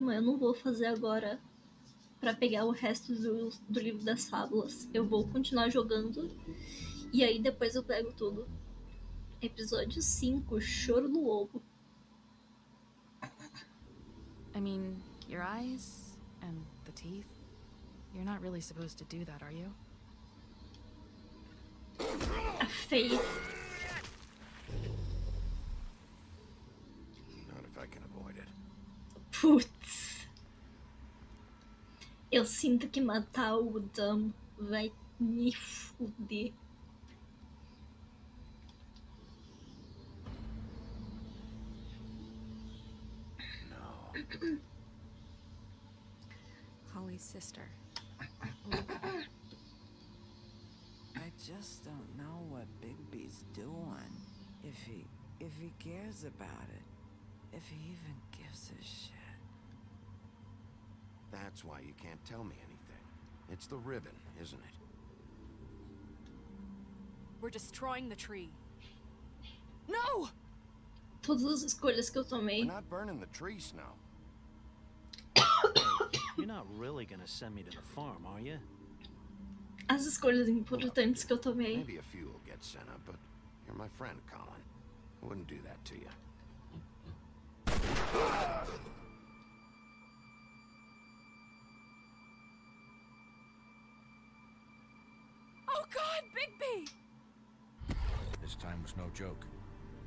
Mas eu não vou fazer agora pra pegar o resto do livro das fábulas. Eu vou continuar jogando e aí depois eu pego tudo. Episódio 5, Choro no Ovo. I mean, your eyes and the teeth. You're not really supposed to do that, are you? A Faith. Not if I can avoid it. Putz. Eu sinto que matar o Dam vai me fuder. No. Holly's sister. I just don't know what Bigby's doing. If he cares about it. If he even gives a shit. That's why you can't tell me anything. It's the ribbon, isn't it? We're destroying the tree. No! Todas as escolhas que eu tomei. We're not burning the tree, Snow. You're not really gonna send me to the farm, are you? As escolhas importantes que eu tomei. Maybe a few will get sent up, but you're my friend, Colin. I wouldn't do that to you. Oh God, Bigby! This time was no joke.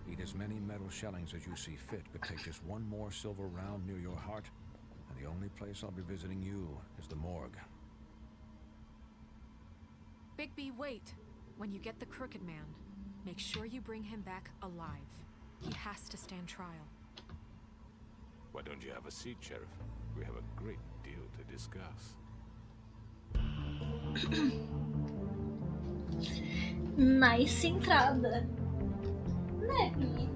Eat as many metal shellings as you see fit, but take just one more silver round near your heart, and the only place I'll be visiting you is the morgue. Bigby, wait. When you get the Crooked Man, make sure you bring him back alive. He has to stand trial. Why don't you have a seat, Sheriff? We have a great deal to discuss. Mais centrada. Né, Bi?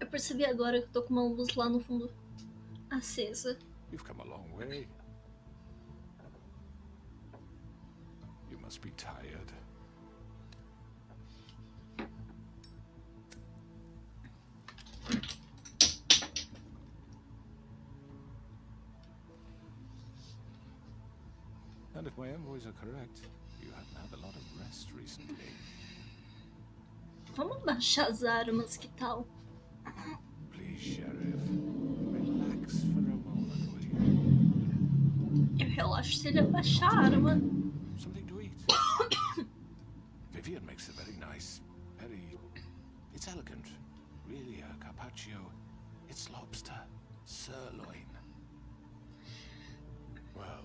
Eu percebi agora que eu tô com uma luz lá no fundo acesa. You've come a long way. You must be tired. And if my envoys are correct, you haven't had a lot of rest recently. Vamos baixar as armas, que tal? Please, Sheriff, relax for a moment, will you? Eu relaxo se ele abaixar a arma. Something to eat. Vivian makes a very nice, it's elegant. Really a carpaccio. It's lobster, sirloin. Well,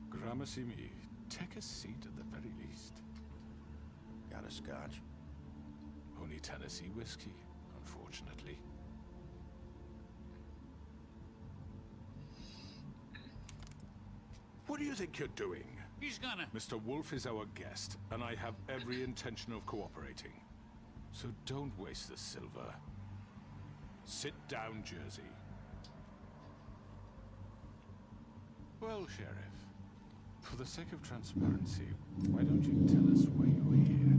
gramercy me, take a seat at the very least. Got a scotch? Only Tennessee whiskey, unfortunately. What do you think you're doing? He's gonna... Mr. Wolf is our guest, and I have every intention of cooperating. So don't waste the silver. Sit down, Jersey. Well, Sheriff, for the sake of transparency, why don't you tell us why you're here?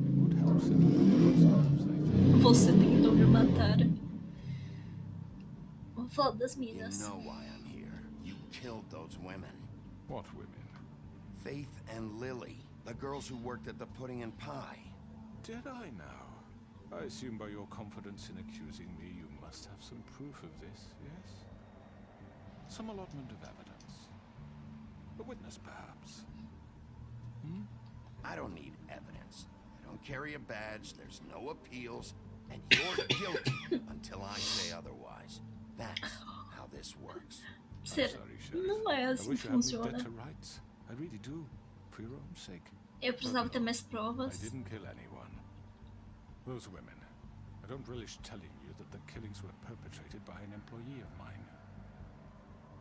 It would help settle these nerves, I think. Você tentou me matar. Vamos falar das minas. You know why I'm here. You killed those women. What women? Faith and Lily, the girls who worked at the Pudding and Pie. Did I now? I assume by your confidence in accusing me, you must have some proof of this, yes? Some allotment of evidence. A witness, perhaps? Hmm? I don't need evidence. I don't carry a badge, there's no appeals, and you're guilty until I say otherwise. That's how this works. I'm sorry, Sheriff. Não é I assim wish que I hadn't funciona. better rights. I really do, for your own sake. Eu precisava ter mais I provas. didn't kill anyone. Those women, I don't relish telling you that the killings were perpetrated by an employee of mine.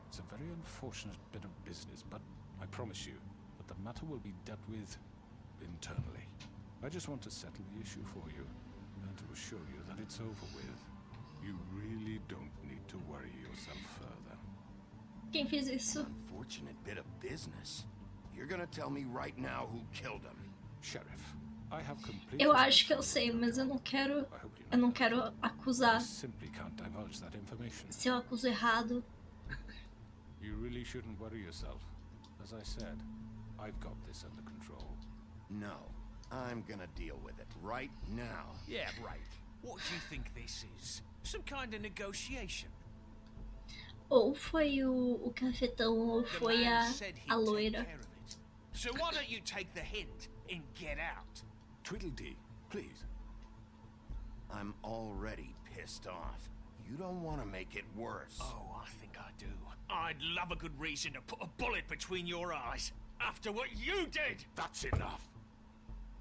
It's a very unfortunate bit of business, but I promise you that the matter will be dealt with internally. I just want to settle the issue for you and to assure you that it's over with. You really don't need to worry yourself further. Quem fez isso? Unfortunate bit of business. You're gonna tell me right now who killed him. Sheriff, I have complete Eu acho que eu sei, mas eu não quero acusar. I simply can't divulge that information. Se eu acuso errado. You really shouldn't worry yourself. As I said, I've got this under control. No, I'm gonna deal with it right now. Yeah, right. What do you think this is? Some kind of negotiation? Ou foi o cafetão, ou foi a loira. So why don't you take the hint and get out? Tweedledee, please. I'm already pissed off. You don't want to make it worse. Oh, I think I do. I'd love a good reason to put a bullet between your eyes after what you did. That's enough.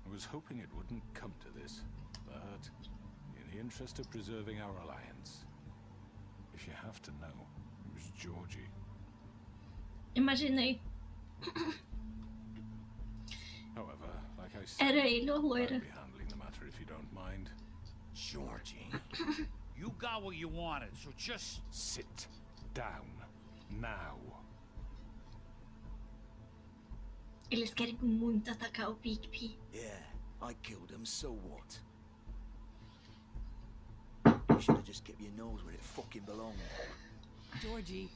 I was hoping it wouldn't come to this, but in the interest of preserving our alliance, if you have to know, it was Georgie. Imaginei. However, like I said, Era ele ou a I'll loira. be handling the matter if you don't mind. Georgie. You got what you wanted, so just Sit down now. Eles querem muito atacar o Bigby. Yeah, I killed him, so what? You should have just kept your nose where it fucking belonged. Georgie.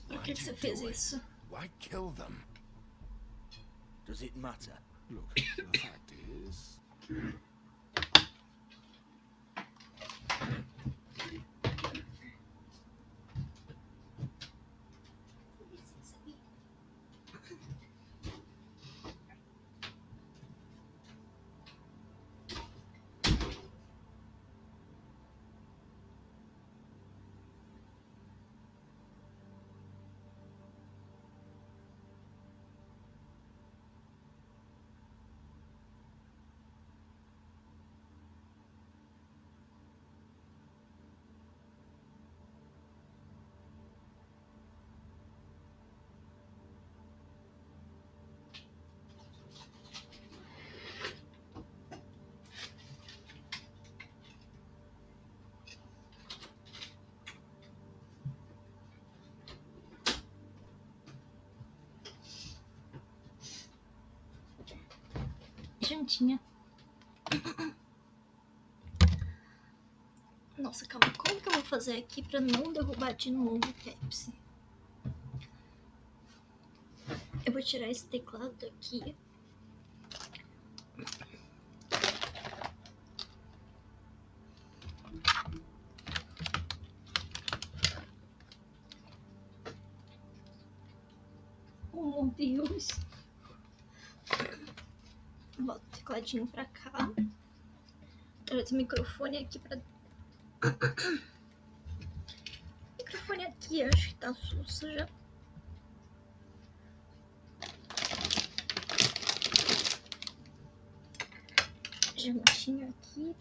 Por que você fez isso? Why kill them? Does it matter? Look, the fact is... Jantinha. Nossa, calma. Como que eu vou fazer aqui pra não derrubar de novo o Pepsi? Eu vou tirar esse teclado daqui. Oh, meu Deus. Bota o tecladinho pra cá. Traz o microfone aqui pra... O microfone aqui, acho que tá sujo já. Jantinho aqui.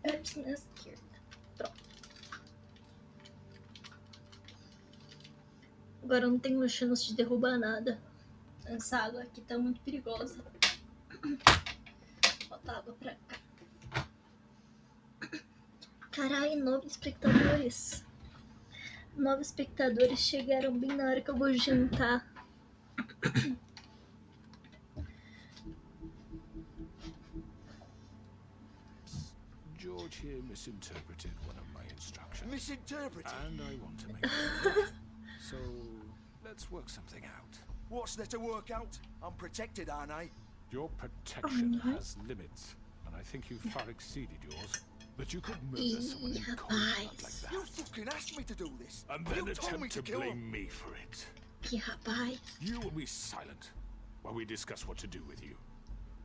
Pepsi na esquerda. Pronto. Agora eu não tenho chance de derrubar nada. Essa água aqui tá muito perigosa. Bota água pra cá. Caralho, 9 espectadores. 9 espectadores chegaram bem na hora que eu vou jantar. George here misinterpreted one of my instructions. Misinterpreted? And I want to make it right. So, let's work something out. What's there to work out? I'm protected, aren't I? Your protection has limits, and I think you've far exceeded yours. But you could murder someone in cold blood like that. You fucking asked me to do this. And then You told me attempt to to kill blame him. me for it. Que rapaz. You will be silent while we discuss what to do with you.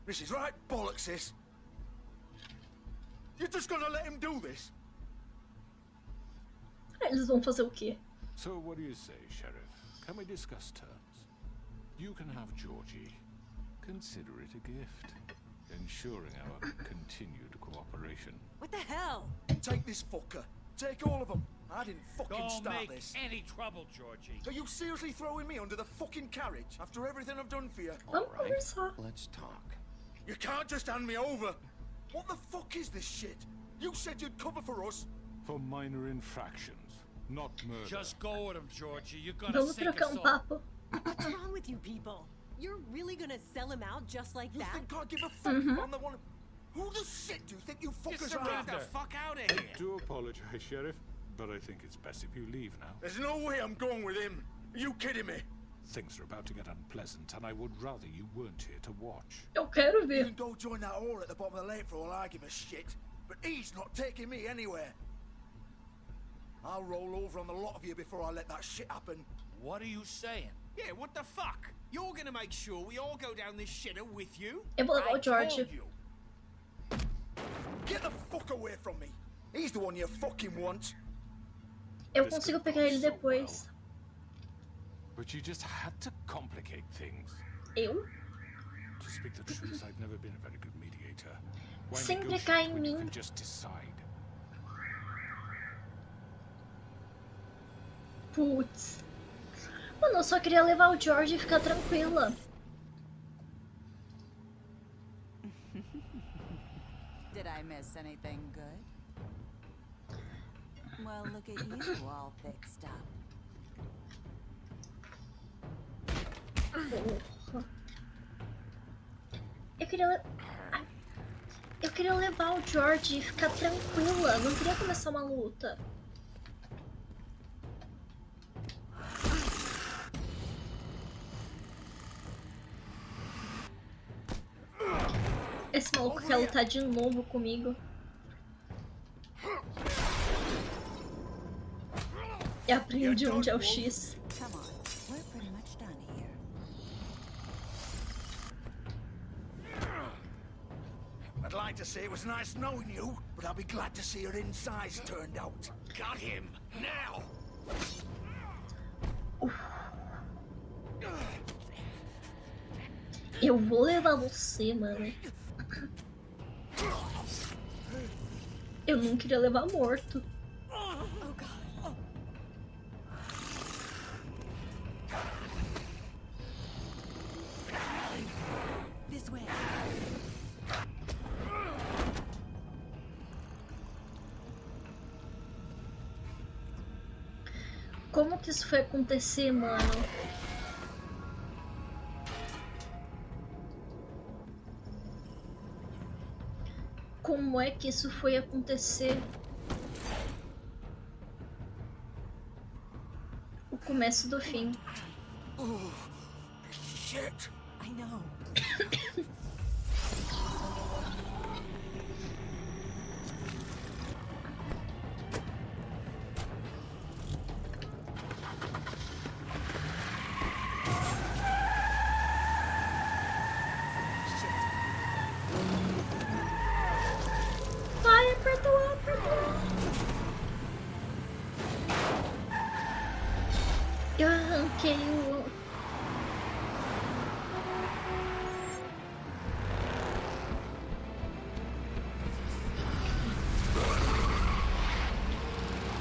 This is right bollocks, sis. You're just gonna let him do this? Eles vão fazer o quê? So what do you say, Sheriff? Can we discuss terms? You can have Georgie. Consider it a gift. ensuring our continued cooperation. What the hell? Take this fucker. Take all of them. I didn't fucking Don't start make this. any trouble, Georgie. Are you seriously throwing me under the fucking carriage after everything I've done for you? All right, let's talk. You can't just hand me over. What the fuck is this shit? You said you'd cover for us. For minor infractions, not murder. Just go with him, Georgie. You're gonna Vamos sink trocar us um all. papo. What's wrong with you people? You're really gonna sell him out just like You that? think I give a fuck if I'm the one? Who the shit do you think you fuckers are? Get the fuck out of here. I do apologize, Sheriff, but I think it's best if you leave now. There's no way I'm going with him. Are you kidding me? Things are about to get unpleasant, and I would rather you weren't here to watch. Eu quero You ver. can go join that whore at the bottom of the lake for all I give a shit. But he's not taking me anywhere. I'll roll over on the lot of you before I let that shit happen. What are you saying? Yeah, what the fuck? You're gonna make sure we all go down this shitter with you? Eu vou levar I o George. told you. Get the fuck away from me. He's the one you fucking want. Eu consigo pegar ele depois. But you just had to complicate things. Eu? To speak the truth, I've never been a very good mediator. Why Sempre negotiate cai em when you mim. can just decide? Putz. Mano, eu só queria levar o George e ficar tranquila. Did I miss anything good? Well, look at you all fixed up. Eu queria levar o George e ficar tranquila. Não queria começar uma luta. Esse maluco quer lutar de novo comigo. Eu aprendi onde é o X. Come on, we're pretty much done here. I'd like to say it was nice knowing you, but I'll be glad to see your insides turned out. Got him now. Eu vou levar você, mano. Eu não queria levar morto. Oh god. Oh. This way. Como que isso foi acontecer, mano? Como é que isso foi acontecer? O começo do fim. Oh, shit. I know. Vai, aperta o A, aperta o A. Eu arranquei o...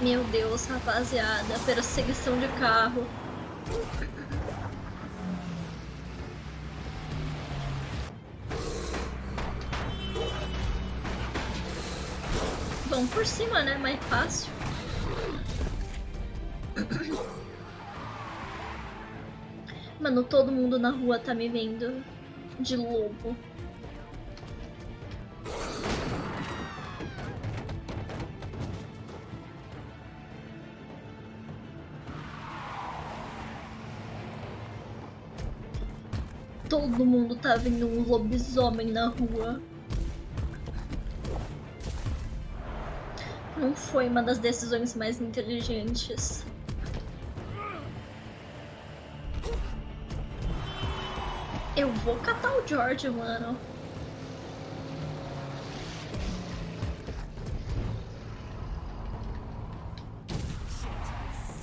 Meu Deus, rapaziada, perseguição de carro. Vamos por cima, né? Mais fácil. Mano, todo mundo na rua tá me vendo de lobo. Todo mundo tá vendo um lobisomem na rua. Não foi uma das decisões mais inteligentes. Eu vou catar o George, mano.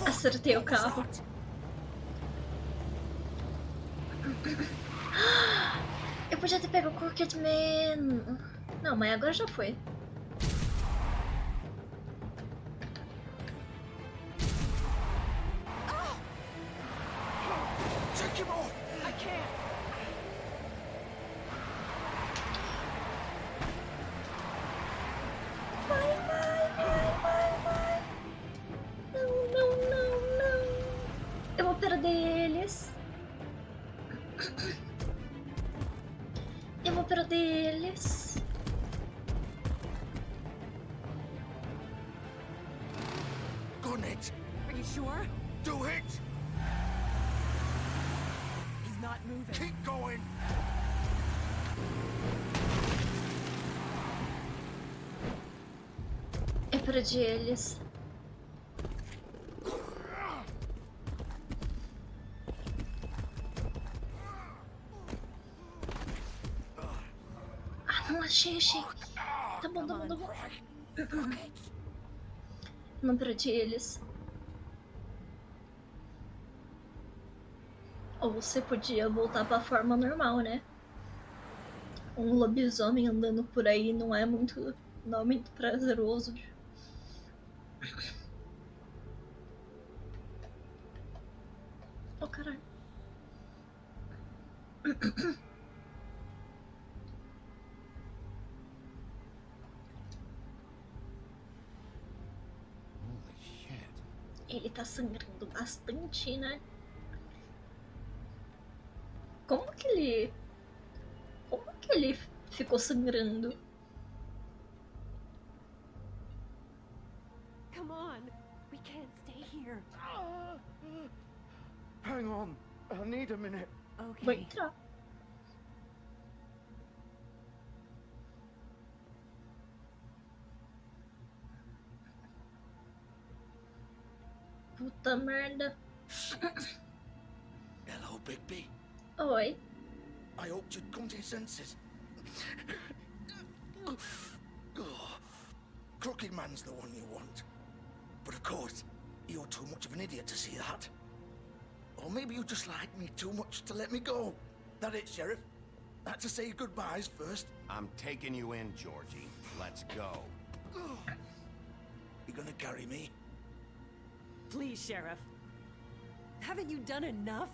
Acertei o carro. Eu podia ter pego o Crooked Man. Não, mas agora já foi. Take him off! I can't. Vai. Não. Eu vou perder eles. Gun it! Are you sure? Do it! He's not moving. Keep going! Eu perdi eles. Ah, não achei. Tá bom. Não perdi eles. Ou você podia voltar pra forma normal, né? Um lobisomem andando por aí não é muito prazeroso. Oh, caralho. Holy shit. Ele tá sangrando bastante, né? Como que ele ficou sangrando? Come on. We can't stay here. Hang on. I need a minute. Vou Okay. entrar. Puta merda. Hello, Bigby. Oi. I hoped you'd come to your senses. Crooked Man's the one you want. But of course, you're too much of an idiot to see that. Or maybe you just like me too much to let me go. That it, Sheriff? I had to say goodbyes first. I'm taking you in, Georgie. Let's go. You gonna carry me? Please, Sheriff. Haven't you done enough?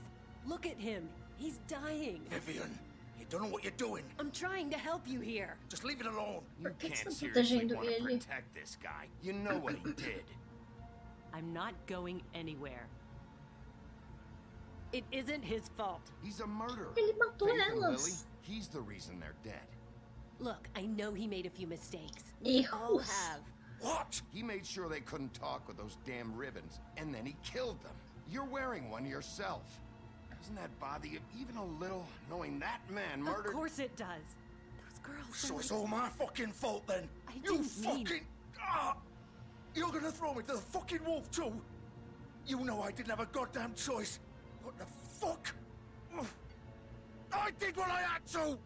Look at him. He's dying. Vivian, you don't know what you're doing. I'm trying to help you here. Just leave it alone. You Por que can't você tá seriously protegendo want to ele? protect this guy. You know what he did. I'm not going anywhere. It isn't his fault. He's a murderer. Ele matou Faith and Lily, elas. he's the reason they're dead. Look, I know he made a few mistakes. We all Erros. have. What? He made sure they couldn't talk with those damn ribbons, and then he killed them. You're wearing one yourself. Doesn't that bother you even a little, knowing that man murdered... Of course it does. Those girls... So it's all my fucking fault then? I You didn't mean- fucking... Ah! You're gonna throw me to the fucking wolf too? You know I didn't have a goddamn choice. What the fuck? I did what I had to!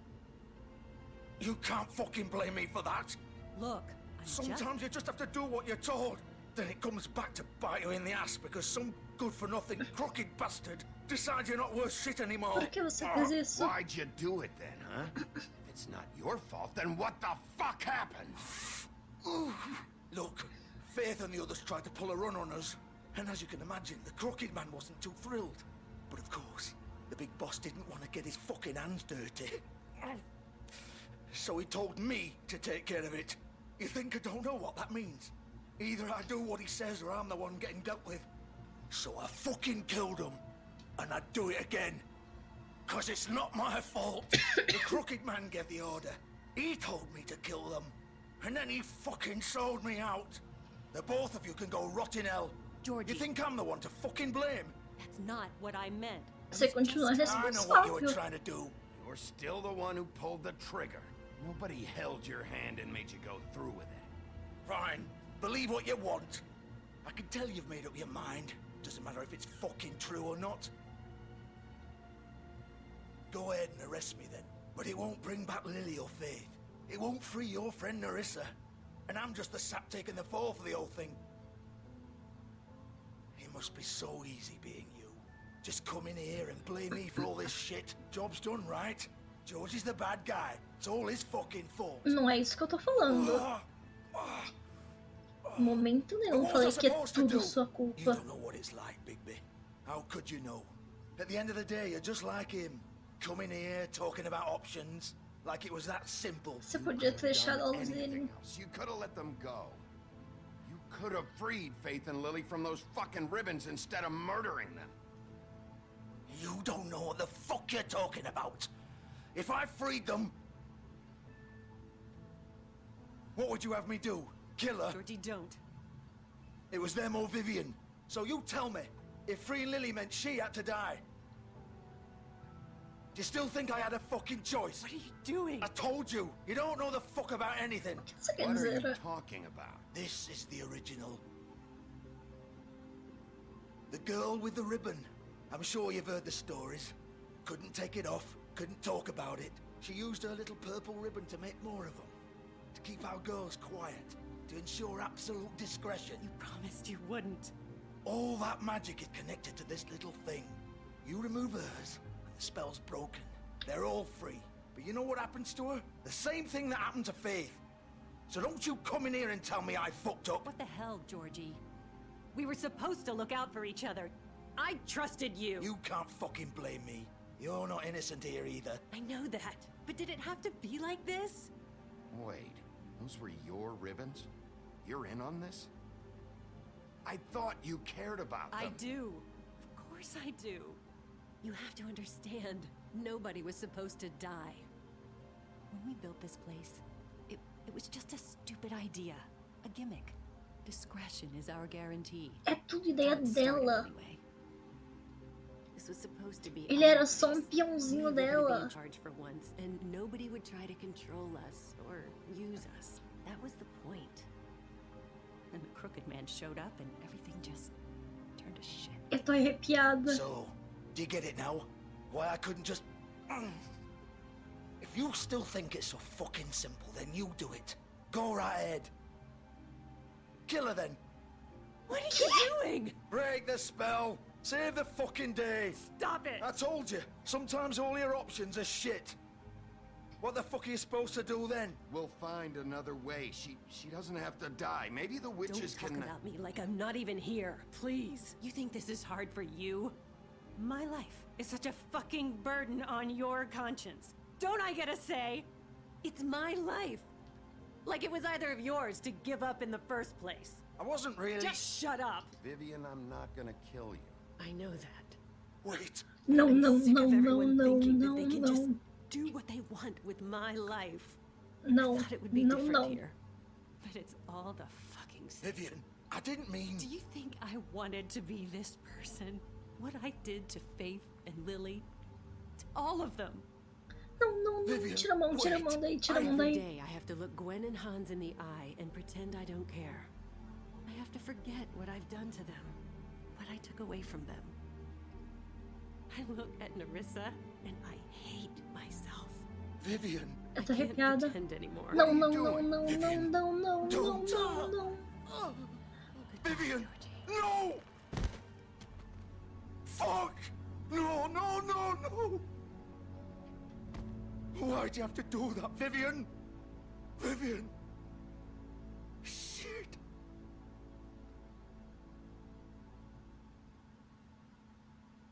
You can't fucking blame me for that. Look, I'm Sometimes you just have to do what you're told. Then it comes back to bite you in the ass because some good-for-nothing crooked bastard decides you're not worth shit anymore. Por que você fez isso? Why'd you do it then, huh? If it's not your fault, then what the fuck happened? Look, Faith and the others tried to pull a run on us. And as you can imagine, the Crooked Man wasn't too thrilled. But of course, the big boss didn't want to get his fucking hands dirty. So he told me to take care of it. You think I don't know what that means? Either I do what he says or I'm the one getting dealt with. So I fucking killed him. And I'd do it again. 'Cause it's not my fault. The Crooked Man gave the order. He told me to kill them. And then he fucking sold me out. The both of you can go rot in hell. Georgie. You think I'm the one to fucking blame? That's not what I meant. Você continua I know what you were responsável. trying to do. You're still the one who pulled the trigger. Nobody held your hand and made you go through with it. Fine. Believe what you want. I can tell you've made up your mind. Doesn't matter if it's fucking true or not. Go ahead and arrest me then. But it won't bring back Lily or Faith. It won't free your friend Narissa. And I'm just the sap taking the fall for the whole thing. It must be so easy being you. Just come in here and blame me for all this shit. Job's done, right? George is the bad guy. It's all his fucking fault. Não é isso que eu tô falando. Momento nenhum What was I falei que é supposed to tudo do? sua You culpa. don't know what it's like, Bigby. How could you know? At the end of the day, you're just like him. Coming here, talking about options. Like it was that simple. Você podia ter deixado elas irem. Anything else. You could have let them go. You could have freed Faith and Lily from those fucking ribbons instead of murdering them. You don't know what the fuck you're talking about. If I freed them, what would you have me do? Kill her? Georgie, don't. It was them or Vivian. So you tell me, if freeing Lily meant she had to die, do you still think I had a fucking choice? What are you doing? I told you, you don't know the fuck about anything. O que você quer What are dizer? you talking about? This is the original. The girl with the ribbon. I'm sure you've heard the stories. Couldn't take it off, couldn't talk about it. She used her little purple ribbon to make more of them. To keep our girls quiet. To ensure absolute discretion. You promised you wouldn't. All that magic is connected to this little thing. You remove hers, and the spell's broken. They're all free. But you know what happens to her? The same thing that happened to Faith. So don't you come in here and tell me I fucked up. What the hell, Georgie? We were supposed to look out for each other. I trusted you. You can't fucking blame me. You're not innocent here either. I know that. But did it have to be like this? Wait, those were your ribbons? You're in on this? I thought you cared about them. I do. Of course I do. You have to understand. Nobody was supposed to die. When we built this place, it was just a stupid idea. A gimmick. Discretion is our guarantee. É tudo ideia That's how it started dela. anyway. This was supposed to be Ele our era só um place. peãozinho We were gonna be in dela. charge for once, and nobody would try to control us or use us. That was the point. Then the crooked man showed up, and everything just turned to shit. Eu tô arrepiada. So, do you get it now? Why I couldn't just... If you still think it's so fucking simple, then you do it. Go right ahead. Kill her then. What are you doing? Break the spell. Save the fucking day. Stop it! I told you, sometimes all your options are shit. What the fuck are you supposed to do then? We'll find another way. She doesn't have to die. Maybe the witches Don't talk can... about me like I'm not even here. Please. You think this is hard for you? My life is such a fucking burden on your conscience. Don't I get a say? It's my life. Like it was either of yours to give up in the first place. I wasn't really... Just shut up. Vivian, I'm not gonna kill you. I know that. Wait. Não, I'm não, sick não, of não, everyone não, thinking that não, they can just não. do what they want with my life. Não, I thought it would be não, different não. here. But it's all the fucking same. Vivian, I didn't mean... Do you think I wanted to be this person? What I did to Faith and Lily? To all of them. Não, não, não. Vivian, Tira a mão daí, tira a mão Every daí. day I have to look Gwen and Hans in the eye and pretend I don't care. I have to forget what I've done to them, what I took away from them. I look at Nerissa and I hate myself. Vivian. Eu tô I can't arrepiada. pretend anymore. Não, não, you não, doing, não, não, Vivian? não, não, não, Don't. não, não. Vivian, no! Fuck! No, no, no, no! Why'd you have to do that, Vivian? Vivian! Shit!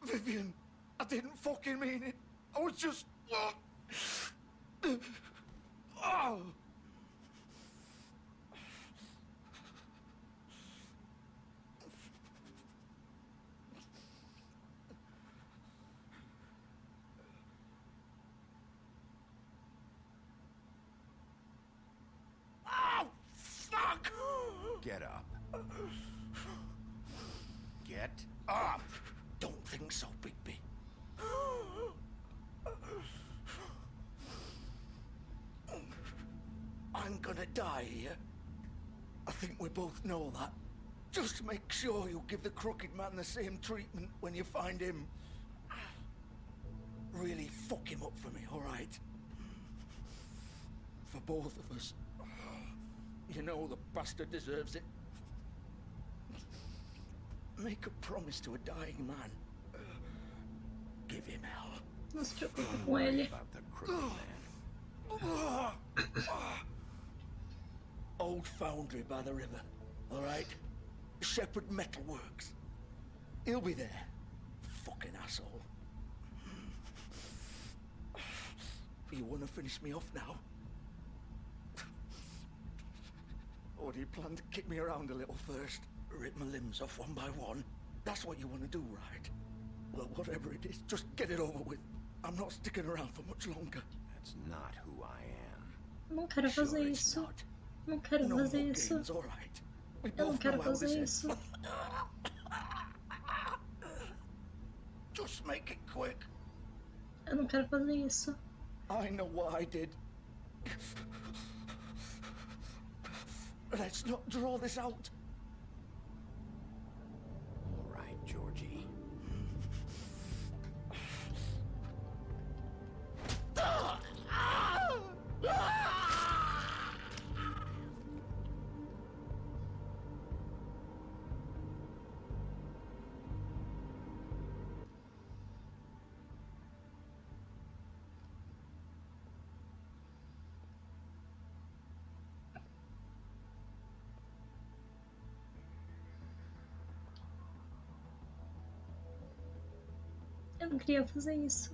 Vivian, I didn't fucking mean it. I was just... Oh! Oh, fuck! Get up. Get up! Don't think so, Bigby. I'm gonna die here. I think we both know that. Just make sure you give the crooked man the same treatment when you find him. Really fuck him up for me, alright? For both of us. You know the bastard deserves it. Make a promise to a dying man. Give him hell. Não se preocupe com ele. About the crooked man. Old foundry by the river, all right? Shepherd Metalworks. He'll be there. Fucking asshole. You want to finish me off now? Or do you plan to kick me around a little first? Rip my limbs off one by one? That's what you want to do, right? Well, whatever it is, just get it over with. I'm not sticking around for much longer. That's not who I am. Não quero fazer Sure it's isso. not. Não quero No fazer more isso. games, all right. We Eu não both quero know how this fazer ends. isso. Just make it quick. Eu não quero fazer isso. I know what I did. Let's not draw this out. All right, Georgie. Eu não queria fazer isso.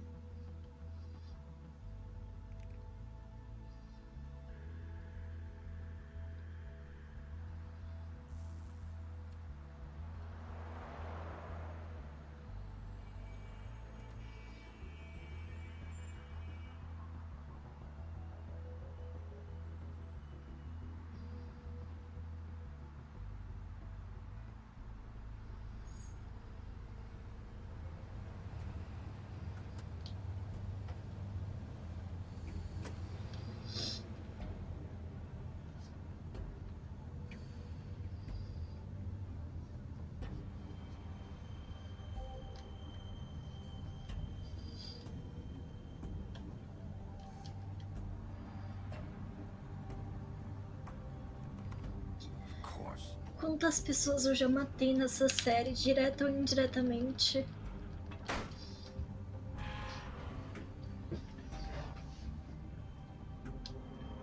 Quantas pessoas eu já matei nessa série, direta ou indiretamente?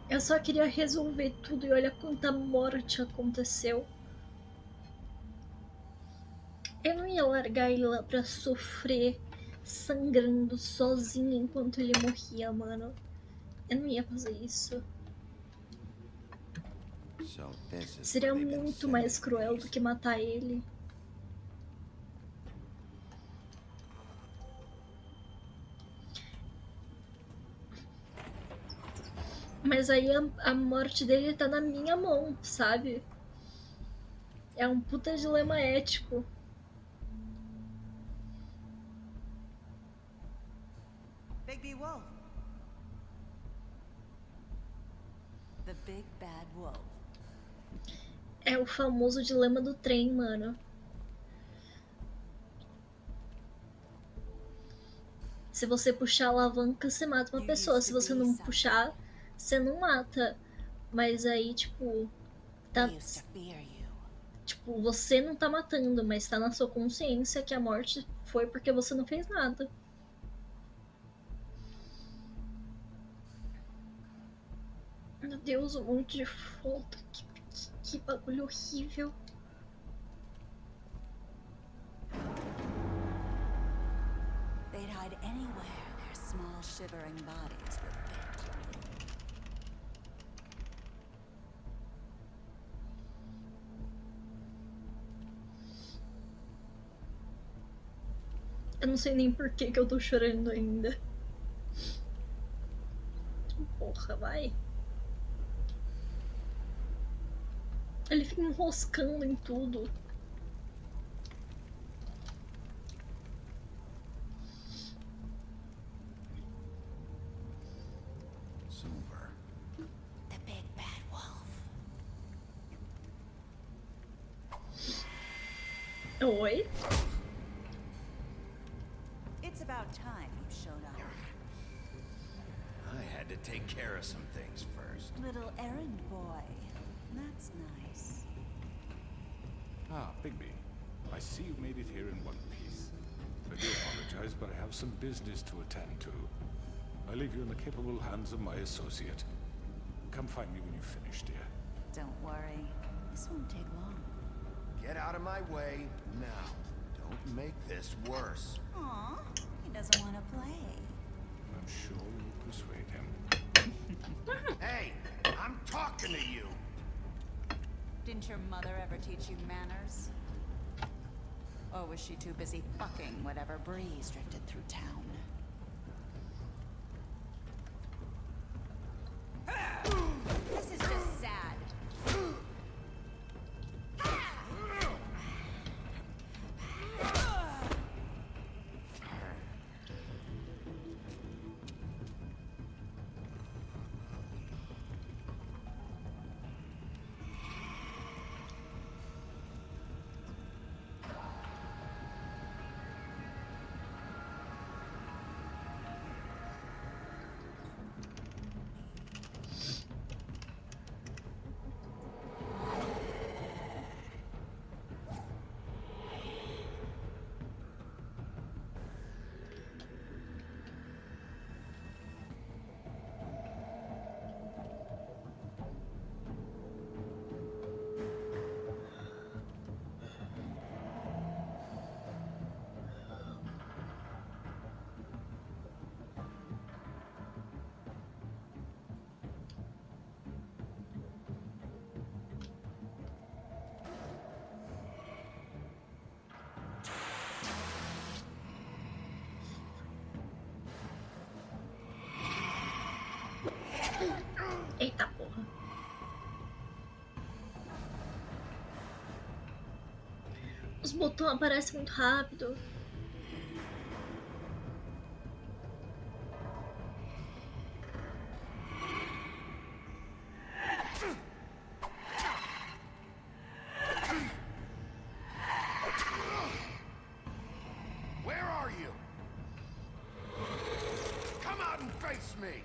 Eu só queria resolver tudo e olha quanta morte aconteceu. Eu não ia largar ele lá pra sofrer, sangrando sozinho enquanto ele morria, mano. Eu não ia fazer isso. Seria muito mais cruel do que matar ele. Mas aí a morte dele tá na minha mão, sabe? É um puta dilema ético. Big Wolf. The Big Bad Wolf. É o famoso dilema do trem, mano. Se você puxar a alavanca, você mata uma pessoa. Se você não puxar, você não mata. Mas aí, tipo, tá. Tipo, você não tá matando, mas tá na sua consciência que a morte foi porque você não fez nada. Meu Deus, um monte de foto. Que bagulho horrível. They'd hide anywhere their small shivering bodies would fit. Eu não sei nem por que eu tô chorando ainda. Porra, vai. Ele fica enroscando em tudo. Silver. The Big Bad Wolf. Oi? It's about time you showed up. I had to take care of some things first. Little errand boy. That's nice. Ah, Bigby. I see you made it here in one piece. I do apologize, but I have some business to attend to. I leave you in the capable hands of my associate. Come find me when you've finished, dear. Don't worry. This won't take long. Get out of my way now. Don't make this worse. Aw, he doesn't want to play. I'm sure you'll persuade him. Hey, I'm talking to you. Didn't your mother ever teach you manners? Or was she too busy fucking whatever breeze drifted through town? This is just sad. Eita porra. Os botões aparecem muito rápido. Where are you? Come out and face me.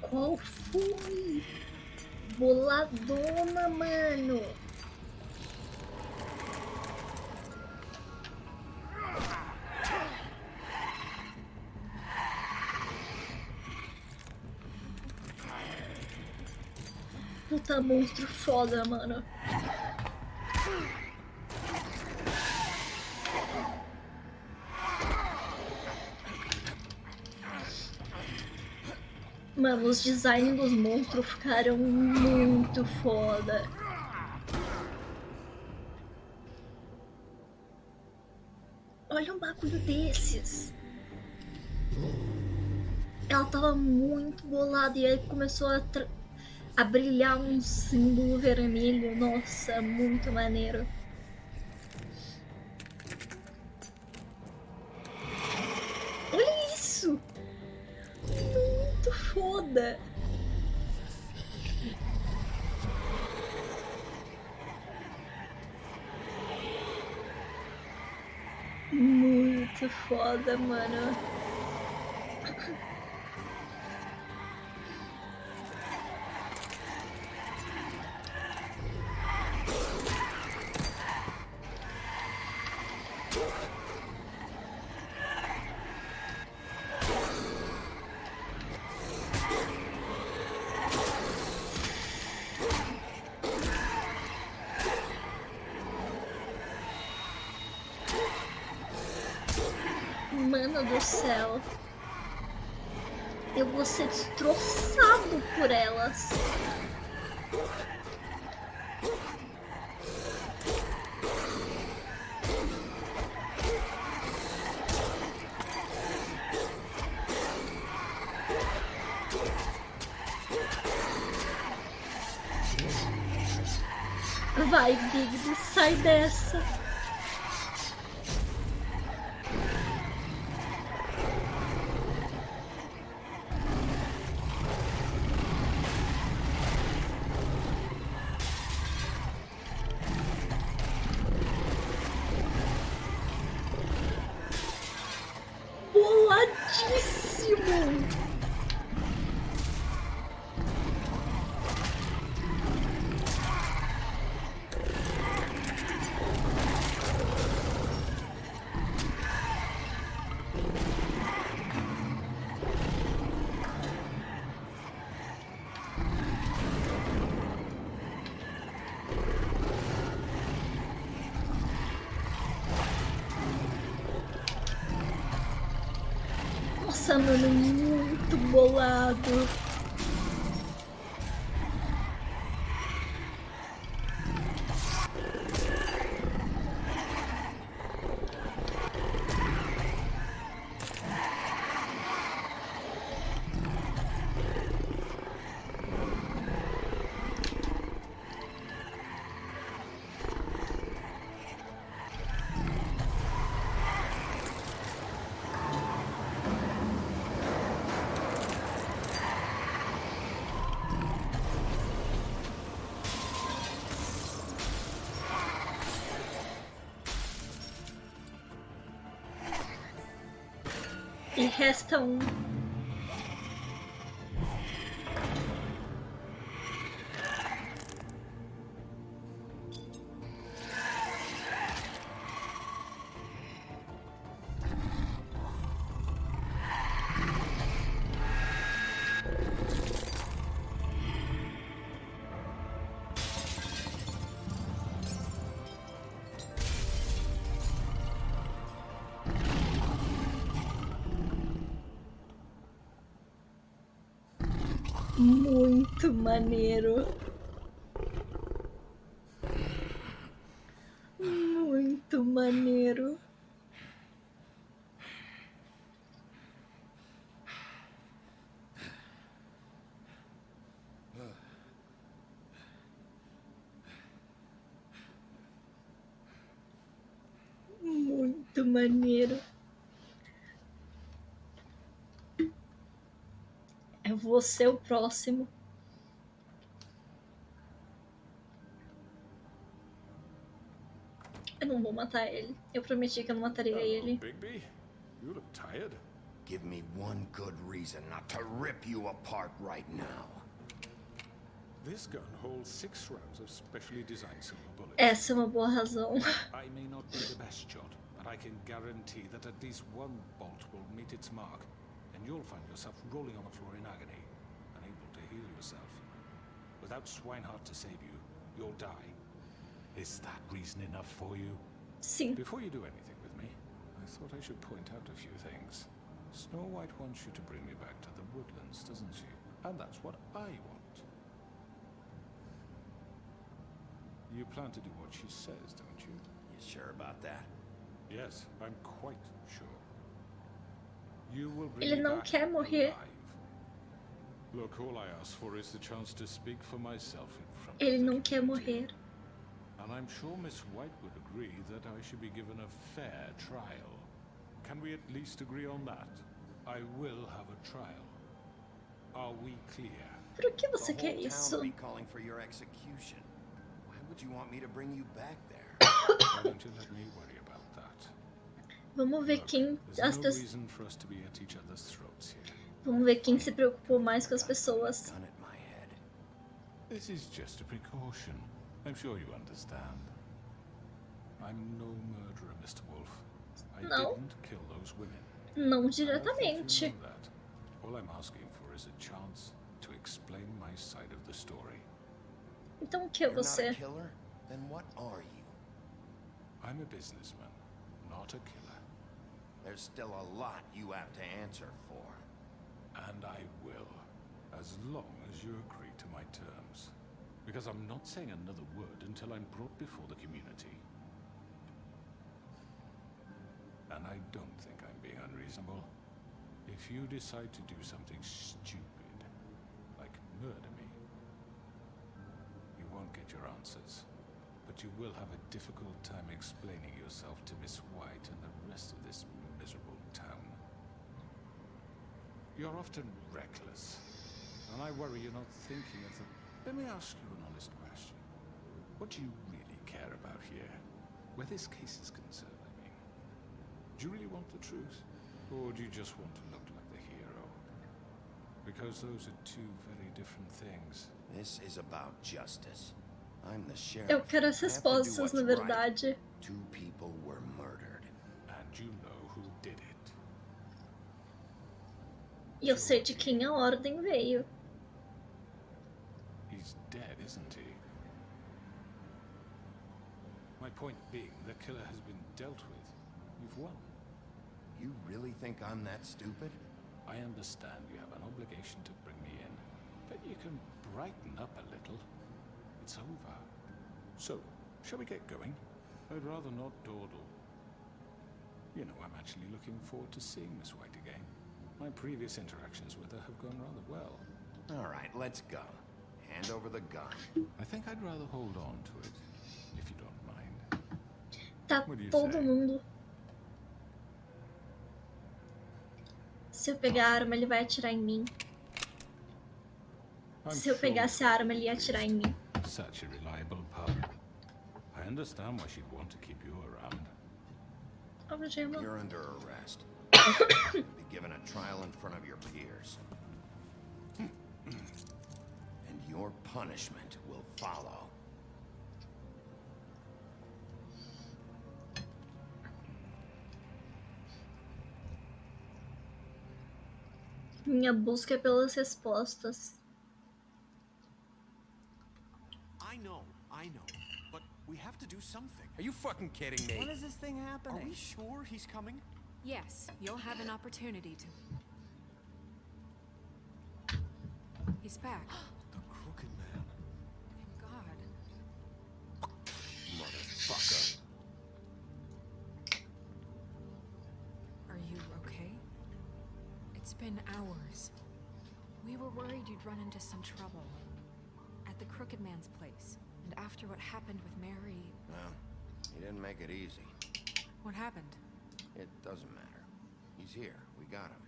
Qual foi? Boladona, mano. Puta monstro foda, mano. Mano, os designs dos monstros ficaram muito foda. Olha um bagulho desses. Ela tava muito bolada e aí começou a brilhar um símbolo vermelho. Nossa, muito maneiro. Olha isso! Muito foda! Muito foda, mano. Mano do céu. Eu vou ser destroçado por elas. Vai, Bigby, sai dessa. Boladíssimo! Nossa, mano, muito bolado. E resta um. Muito maneiro. Muito maneiro. Muito maneiro. Eu vou ser o próximo. Eu não vou matar ele. Eu prometi que eu não mataria ele. Bigby, you look tired. Give me one good reason not to rip you apart right now. This gun holds 6 rounds of specially designed silver bullets. Essa é uma boa razão. I may not be the best shot, but I can guarantee that at least one bolt will meet its mark, and you'll find yourself rolling on the floor in agony, unable to heal yourself. Without Swinehart to save you, you'll die. Is that reason enough for you? Sim. Before you do anything with me, I thought I should point out a few things. Snow White wants you to bring me back to the woodlands, doesn't she? And that's what I want. You plan to do what she says, don't you? You sure about that? Yes, I'm quite sure. You will bring Ele me não back quer morrer. alive. Look, all I ask for is the chance to speak for myself in front Ele of the não quer community. morrer. And I'm sure Miss White would agree that I should be given a fair trial. Can we at least agree on that? I will have a trial. Are we clear? Por que você The quer whole isso? town will be calling for your execution. Why would you want me to bring you back there? Why don't you let me worry about that? Vamos ver Look, quem there's as no pessoas. reason for us to be at each other's throats here. Vamos ver quem se preocupou mais com as pessoas. Gun at my head. This is just a precaution. I'm sure you understand. I'm no murderer, Mr. Wolf. I No. didn't kill those women. Não I don't think diretamente. you know that. All I'm asking for is a chance to explain my side of the story. Então o que é You're not a você? killer? Then what are you? I'm a businessman, not a killer. There's still a lot you have to answer for. And I will, as long as you agree to my terms. Because I'm not saying another word until I'm brought before the community. And I don't think I'm being unreasonable. If you decide to do something stupid, like murder me, you won't get your answers. But you will have a difficult time explaining yourself to Miss White and the rest of this miserable town. You're often reckless, and I worry you're not thinking of the... Let me ask you an honest question. What do you really care about here? Where this case is concerned, I mean. Do you really want the truth? Or do you just want to look like the hero? Because those are two very different things. This is about justice. I'm the sheriff. Eu quero as I have to do respostas, what's na right. verdade. 2 people were murdered. And you know who did it. E eu sei de quem a ordem veio. He's dead, isn't he? My point being, the killer has been dealt with. You've won. You really think I'm that stupid? I understand you have an obligation to bring me in, but you can brighten up a little. It's over. So, shall we get going? I'd rather not dawdle. You know, I'm actually looking forward to seeing Miss White again. My previous interactions with her have gone rather well. All right, let's go. Hand over the gun. I think I'd rather hold on to it, if you don't mind. Tá What do you todo say? mundo. Se eu pegar a arma, ele vai atirar em mim. Se eu pegasse a arma, ele ia atirar em mim. Such a reliable partner. I understand why she'd want to keep you around. You're under arrest. You'll be given a trial in front of your peers. And your punishment will follow. Minha busca é pelas respostas. I know. But we have to do something. Are you fucking kidding me? When is this thing happening? Are we sure he's coming? Yes, you'll have an opportunity to. He's back. The Crooked Man. Thank God. Motherfucker. Are you okay? It's been hours. We were worried you'd run into some trouble. At the Crooked Man's place. And after what happened with Mary... Well, he didn't make it easy. What happened? It doesn't matter. He's here. We got him.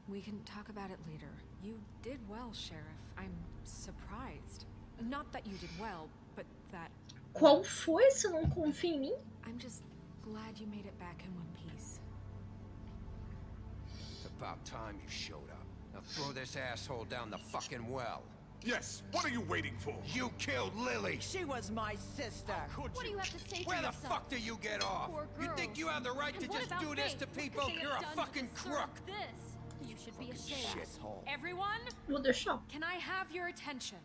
We can talk about it later. You did well, Sheriff. I'm surprised. Not that you did well, but that... Qual foi? Você não confia em mim? I'm just glad you made it back in one piece. It's about time you showed up. Now throw this asshole down the fucking well. Yes, what are you waiting for? You killed Lily! She was my sister. Could What do you have to say for Where the yourself? fuck do you get off? Poor You girls. think you have the right And to what just about do this Faith? to What could people? they You're have a done fucking to deserve crook! This. You should be ashamed. Shithole. Everyone, Vou deixar. can I have your attention?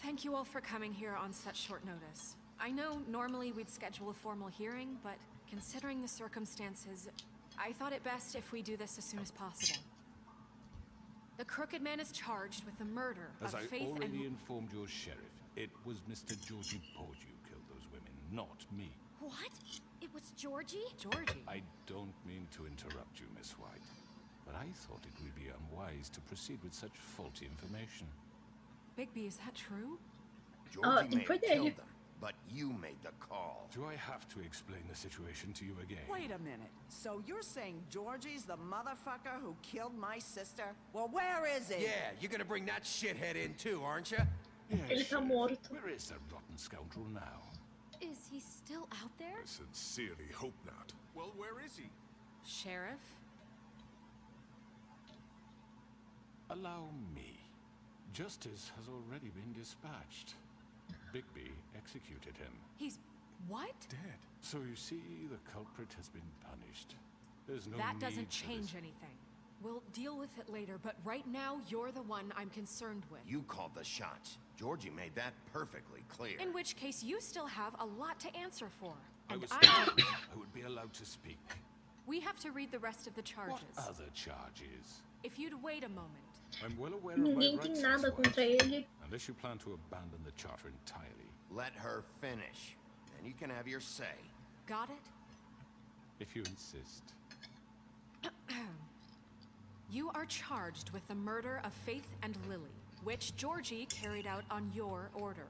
Thank you all for coming here on such short notice. I know normally we'd schedule a formal hearing, but considering the circumstances, I thought it best if we do this as soon as possible. The Crooked Man is charged with the murder As of I Faith already and... informed your sheriff, it was Mr. Georgie Porgy who killed those women, not me. What? It was Georgie? Georgie? I don't mean to interrupt you, Miss White, but I thought it would be unwise to proceed with such faulty information. Bigby, is that true? Georgie may have killed them, but you made the call. Do I have to explain the situation to you again? Wait a minute. So you're saying Georgie's the motherfucker who killed my sister? Well, where is he? Yeah, you're gonna bring that shithead in too, aren't you? Ele tá morto. Where is that rotten scoundrel now? Is he still out there? I sincerely hope not. Well, where is he? Sheriff? Allow me. Justice has already been dispatched. Bigby executed him. He's... what? Dead. So you see, the culprit has been punished. There's no That need doesn't for change this. anything. We'll deal with it later, but right now, you're the one I'm concerned with. You called the shots. Georgie made that perfectly clear. In which case, you still have a lot to answer for. I And was I... told I would be allowed to speak. We have to read the rest of the charges. What other charges? If you'd wait a moment. I'm well aware of my Ninguém rights, tem nada Miss White. contra ele. Unless you plan to abandon the charter entirely. Let her finish. Then you can have your say. Got it? If you insist. You are charged with the murder of Faith and Lily, which Georgie carried out on your order,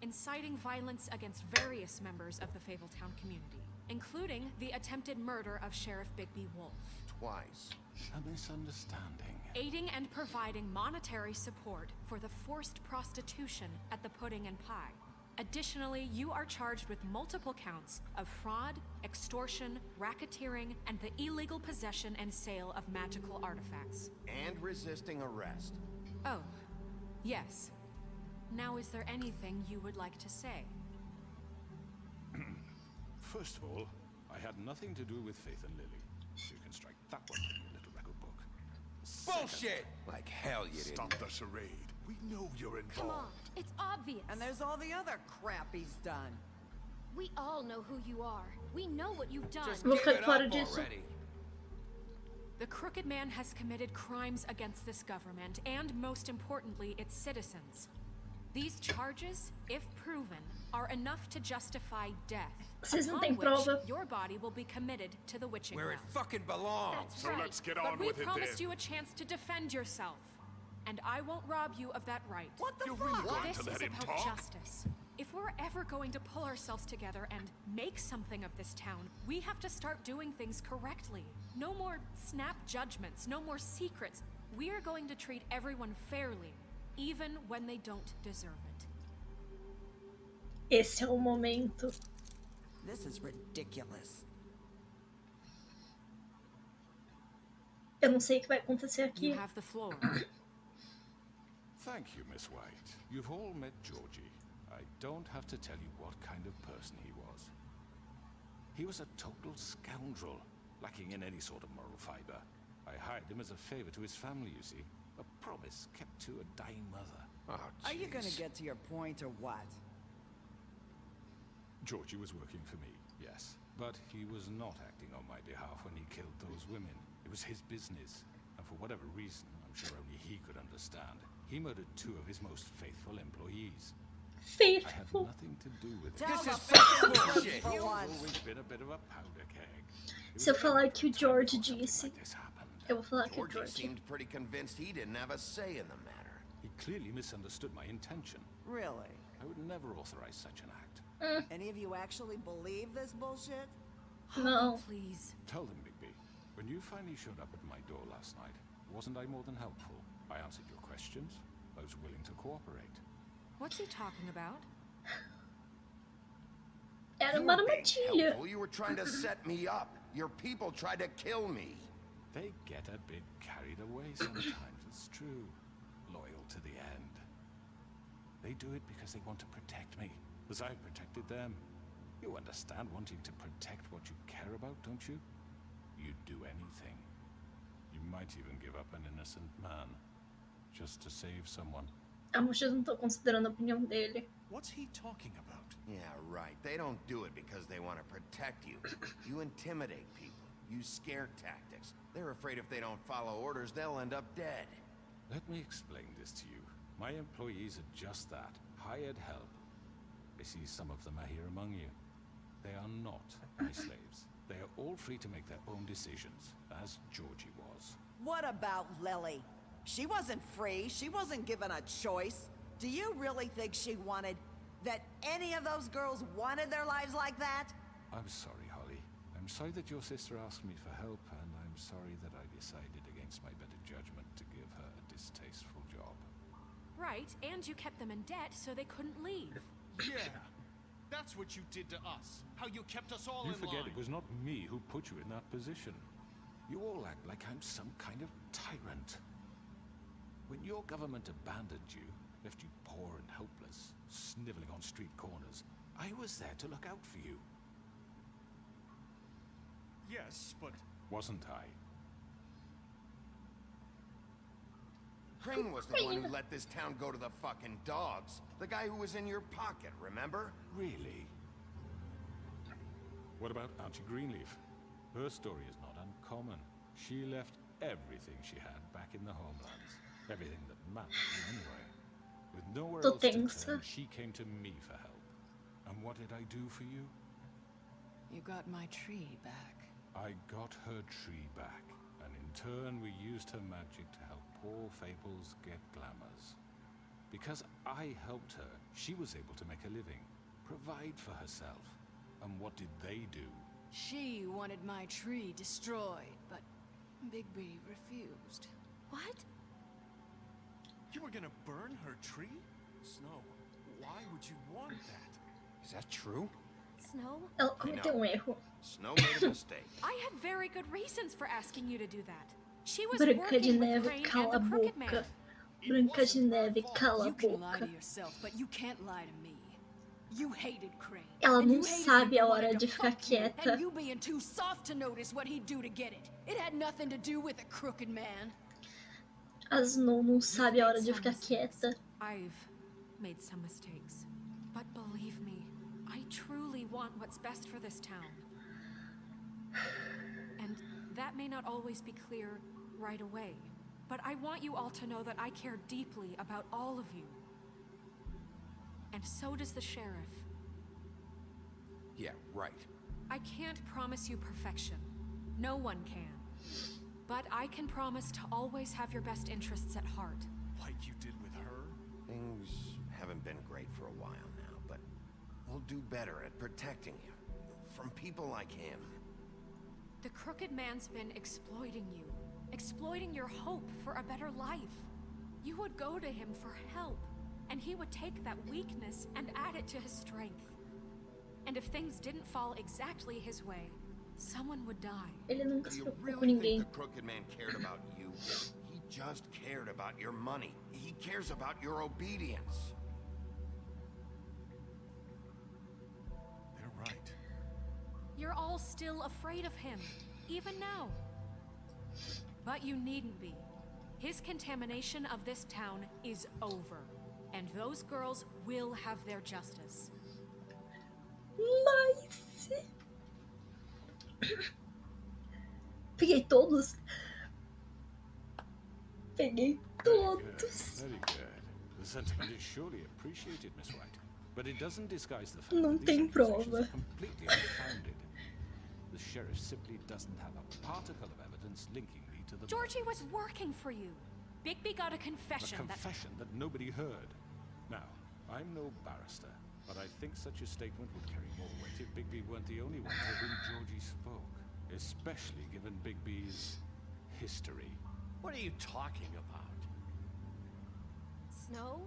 inciting violence against various members of the Fabletown community, including the attempted murder of Sheriff Bigby Wolf. Twice. A misunderstanding. Aiding and providing monetary support for the forced prostitution at the Pudding and Pie. Additionally, you are charged with multiple counts of fraud, extortion, racketeering, and the illegal possession and sale of magical artifacts. And resisting arrest. Oh, yes. Now, is there anything you would like to say? First of all, I had nothing to do with Faith and Lily. So you can strike that one from your little record book. Bullshit! Like hell you didn't. Stop the charade. We know you're involved. Come on, it's obvious. And there's all the other crap he's done. We all know who you are. We know what you've done. Just Vou give ficar it fora up disso. already. The Crooked Man has committed crimes against this government and, most importantly, its citizens. These charges, if proven, are enough to justify death. Vocês não Upon têm which prova. your body will be committed to the witching Where it well. fucking belongs. That's So right. let's get but on we with it promised then. you a chance to defend yourself, and I won't rob you of that right. What the You're fuck? really going This to let is him about talk? justice. If we're ever going to pull ourselves together and make something of this town, we have to start doing things correctly. No more snap judgments, no more secrets. We are going to treat everyone fairly, even when they don't deserve it. Esse é o momento. This is ridiculous. Eu não sei o que vai acontecer aqui. You have the floor. Thank you, Miss White. You've all met Georgie. I don't have to tell you what kind of person he was. He was a total scoundrel, lacking in any sort of moral fiber. I hired him as a favor to his family, you see. A promise kept to a dying mother. Oh, Are you gonna jeez. get to your point or what? Georgie was working for me, yes. But he was not acting on my behalf when he killed those women. It was his business. And for whatever reason, I'm sure only he could understand, he murdered 2 of his most faithful employees. I had Faithful. nothing to do with it. Tell This the is fucking fucking truth bullshit. for You've once. always been a bit of a powder keg. It Se eu was falar never que o time George before something disse, like this happened. eu vou falar que o Georgie George. seemed pretty convinced he didn't have a say in the matter. He clearly misunderstood my intention. Really? I would never authorize such an act. Any of you actually believe this bullshit? No. Please. Tell them, Bigby, when you finally showed up at my door last night, wasn't I more than helpful? I answered your questions. I was willing to cooperate. What's he talking about? Era You uma were being armadilha. helpful. You were trying to set me up. Your people tried to kill me. They get a bit carried away sometimes, it's true. Loyal to the end. They do it because they want to protect me, as I protected them. You understand wanting to protect what you care about, don't you? You'd do anything. You might even give up an innocent man, just to save someone. A moça não tô considerando a opinião dele. What's he talking about? Yeah, right. They don't do it because they want to protect you. You intimidate people. Use scare tactics. They're afraid if they don't follow orders, they'll end up dead. Let me explain this to you. My employees are just that, hired help. I see some of them are here among you. They are not my slaves. They are all free to make their own decisions, as Georgie was. What about Lily? She wasn't free. She wasn't given a choice. Do you really think she wanted... that any of those girls wanted their lives like that? I'm sorry, Holly. I'm sorry that your sister asked me for help, and I'm sorry that I decided against my better judgment to give her a distasteful job. Right, and you kept them in debt so they couldn't leave. Yeah. That's what you did to us. How you kept us all You in forget line. it was not me who put you in that position. You all act like I'm some kind of tyrant. When your government abandoned you, left you poor and helpless, sniveling on street corners, I was there to look out for you. Yes, but Wasn't I? Crane was the one who let this town go to the fucking dogs. The guy who was in your pocket, remember? Really? What about Auntie Greenleaf? Her story is not uncommon. She left everything she had back in the homelands. Everything that mattered anyway. With nowhere Tu else to tens- turn, she came to me for help. And what did I do for you? You got my tree back. I got her tree back, and in turn we used her magic to help poor Fables get glamours. Because I helped her, she was able to make a living, provide for herself. And what did they do? She wanted my tree destroyed, but Bigby refused. What? you were gonna burn her tree? Snow, why would you want that? Is that true? Snow? Ela cometeu um erro. Snow made a mistake. I had very good reasons for asking you to do that. She was Branca de working with Neve, Crane cala a and the Crooked boca. Man. Branca de Neve, cala a You can lie boca. to yourself, but you can't lie to me. You hated Crane. Ela and não you hated sabe him a and hora wanted de to ficar fuck you, quieta. And you being too soft to notice what he'd do to get it. It had nothing to do with a crooked man. A Snow não sabe a hora de ficar quieta. I've made some mistakes. But believe me, I truly want what's best for this town. And that may not always be clear right away. But I want you all to know that I care deeply about all of you. And so does the sheriff. Yeah, right. I can't promise you perfection. No one can. But I can promise to always have your best interests at heart. Like you did with her? Things haven't been great for a while now, but we'll do better at protecting you from people like him. The Crooked Man's been exploiting you. Exploiting your hope for a better life. You would go to him for help, and he would take that weakness and add it to his strength. And if things didn't fall exactly his way, someone would die. Ele nunca Do se you preocupa com really think ninguém. the Crooked Man cared about you? He just cared about your money. He cares about your obedience. They're right. You're all still afraid of him, even now. But you needn't be. His contamination of this town is over, and those girls will have their justice. Mas... Peguei todos. Peguei todos. Very good. The sentiment is surely appreciated, Miss White. But it doesn't disguise the fact Não that tem these accusations prova. are completely unfounded. The sheriff simply doesn't have a particle of evidence linking me to the Georgie was working for you. Bigby got a A confession confession that nobody heard. Now, I'm no barrister, but I think such a statement would carry more weight if Bigby weren't the only one to whom Georgie spoke, especially given Bigby's history. What are you talking about? Snow?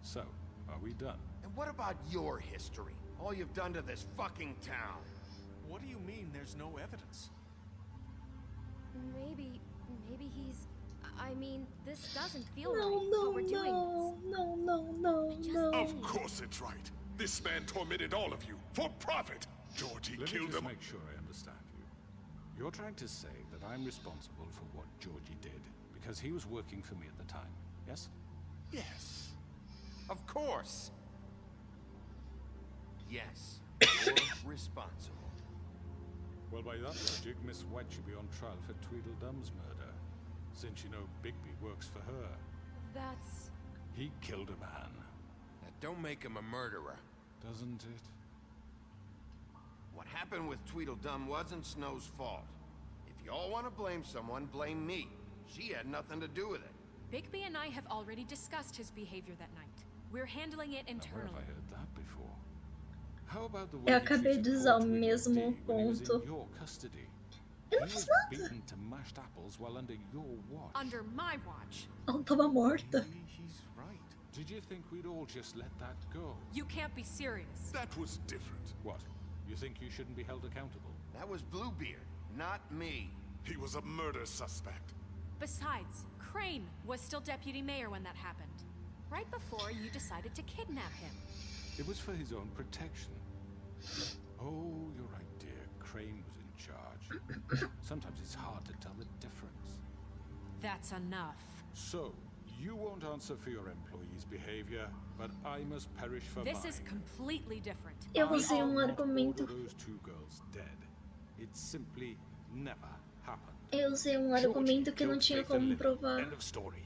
So, are we done? And what about your history? All you've done to this fucking town? What do you mean there's no evidence? Maybe he's... I mean, this doesn't feel No, right, no, how we're doing no, no, no, no, no. Of course it's right. This man tormented all of you for profit. Georgie Let me killed just him. make sure I understand you. You're trying to say that I'm responsible for what Georgie did because he was working for me at the time, yes? Yes. Of course. Yes, you're responsible. Well, by that logic, Miss White should be on trial for Tweedledum's murder, since you know Bigby works for her. That's... He killed a man, That don't make him a murderer. doesn't it? What happened with Tweedledum wasn't Snow's fault. If you all want to blame someone, blame me. She had nothing to do with it. Bigby and I have already discussed his behavior that night. We're handling it Now, where have internally. I heard that before? How about the way Eu he acabei de treated usar o poor Tweedledee mesmo when he was in ponto. your custody? Eu He não fiz was nada. beaten to mashed apples while under your watch. Under my watch. Ela tava morta. Maybe he's right. Did you think we'd all just let that go? You can't be serious. That was different. What? You think you shouldn't be held accountable? That was Bluebeard, not me. He was a murder suspect. Besides, Crane was still deputy mayor when that happened. Right before you decided to kidnap him. It was for his own protection. Oh, you're right, dear. Crane was in charge. Sometimes it's hard to tell the difference. That's enough. So, you won't answer for your employees' behavior, but I must perish for This mine. is completely different. Eu I usei will not argumento. order those two girls dead. It simply never happened. Eu usei argumento que não tinha como provar. End of story.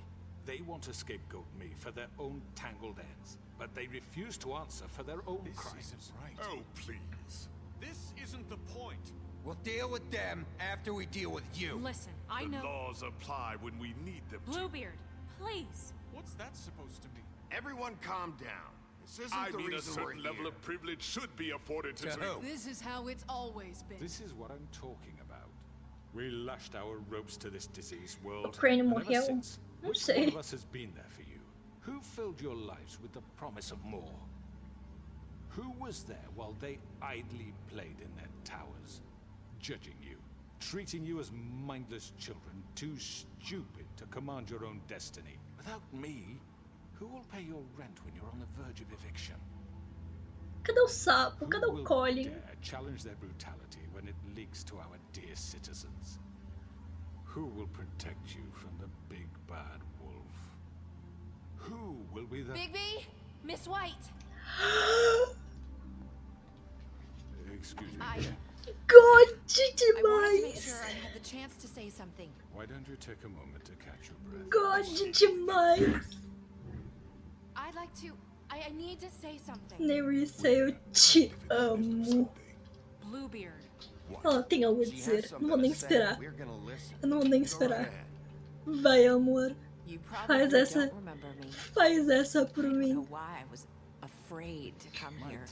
They want to scapegoat me for their own tangled ends, but they refuse to answer for their own crimes. Right. Oh, please. This isn't the point. We'll deal with them after we deal with you. Listen, I The know... laws apply when we need them to. Bluebeard, please. What's that supposed to mean? Everyone calm down. This isn't I the mean, a reason we're certain level here. of privilege should be afforded to To Tweedle. who? This is how it's always been. This is what I'm talking about. We lashed our ropes to this diseased world. Crane and ever morreu? since, Não which one sei. of us has been there for you? Who filled your lives with the promise of more? Who was there while they idly played in their towers, judging you, treating you as mindless children, too stupid to command your own destiny? Without me, who will pay your rent when you're on the verge of eviction? Cadê o sapo? Cadê Who o will Colin? dare challenge their brutality when it leaks to our dear citizens? Who will protect you from the big bad wolf? Who will be the... Bigby? Miss White? Excuse me. I... dear. God I wanted to make sure demais! I had the chance to say something. Why don't you take a moment to catch your breath? God demais! I'd like to. I need to say something. Nerissa, eu te amo. Bluebeard. Ela tem algo a She dizer. has Não something vou nem to say. esperar. We're gonna listen. Eu não vou nem Go esperar. ahead. Vai, amor. You Faz probably essa. don't remember me. Faz essa por I don't know mim. why I was afraid to come here.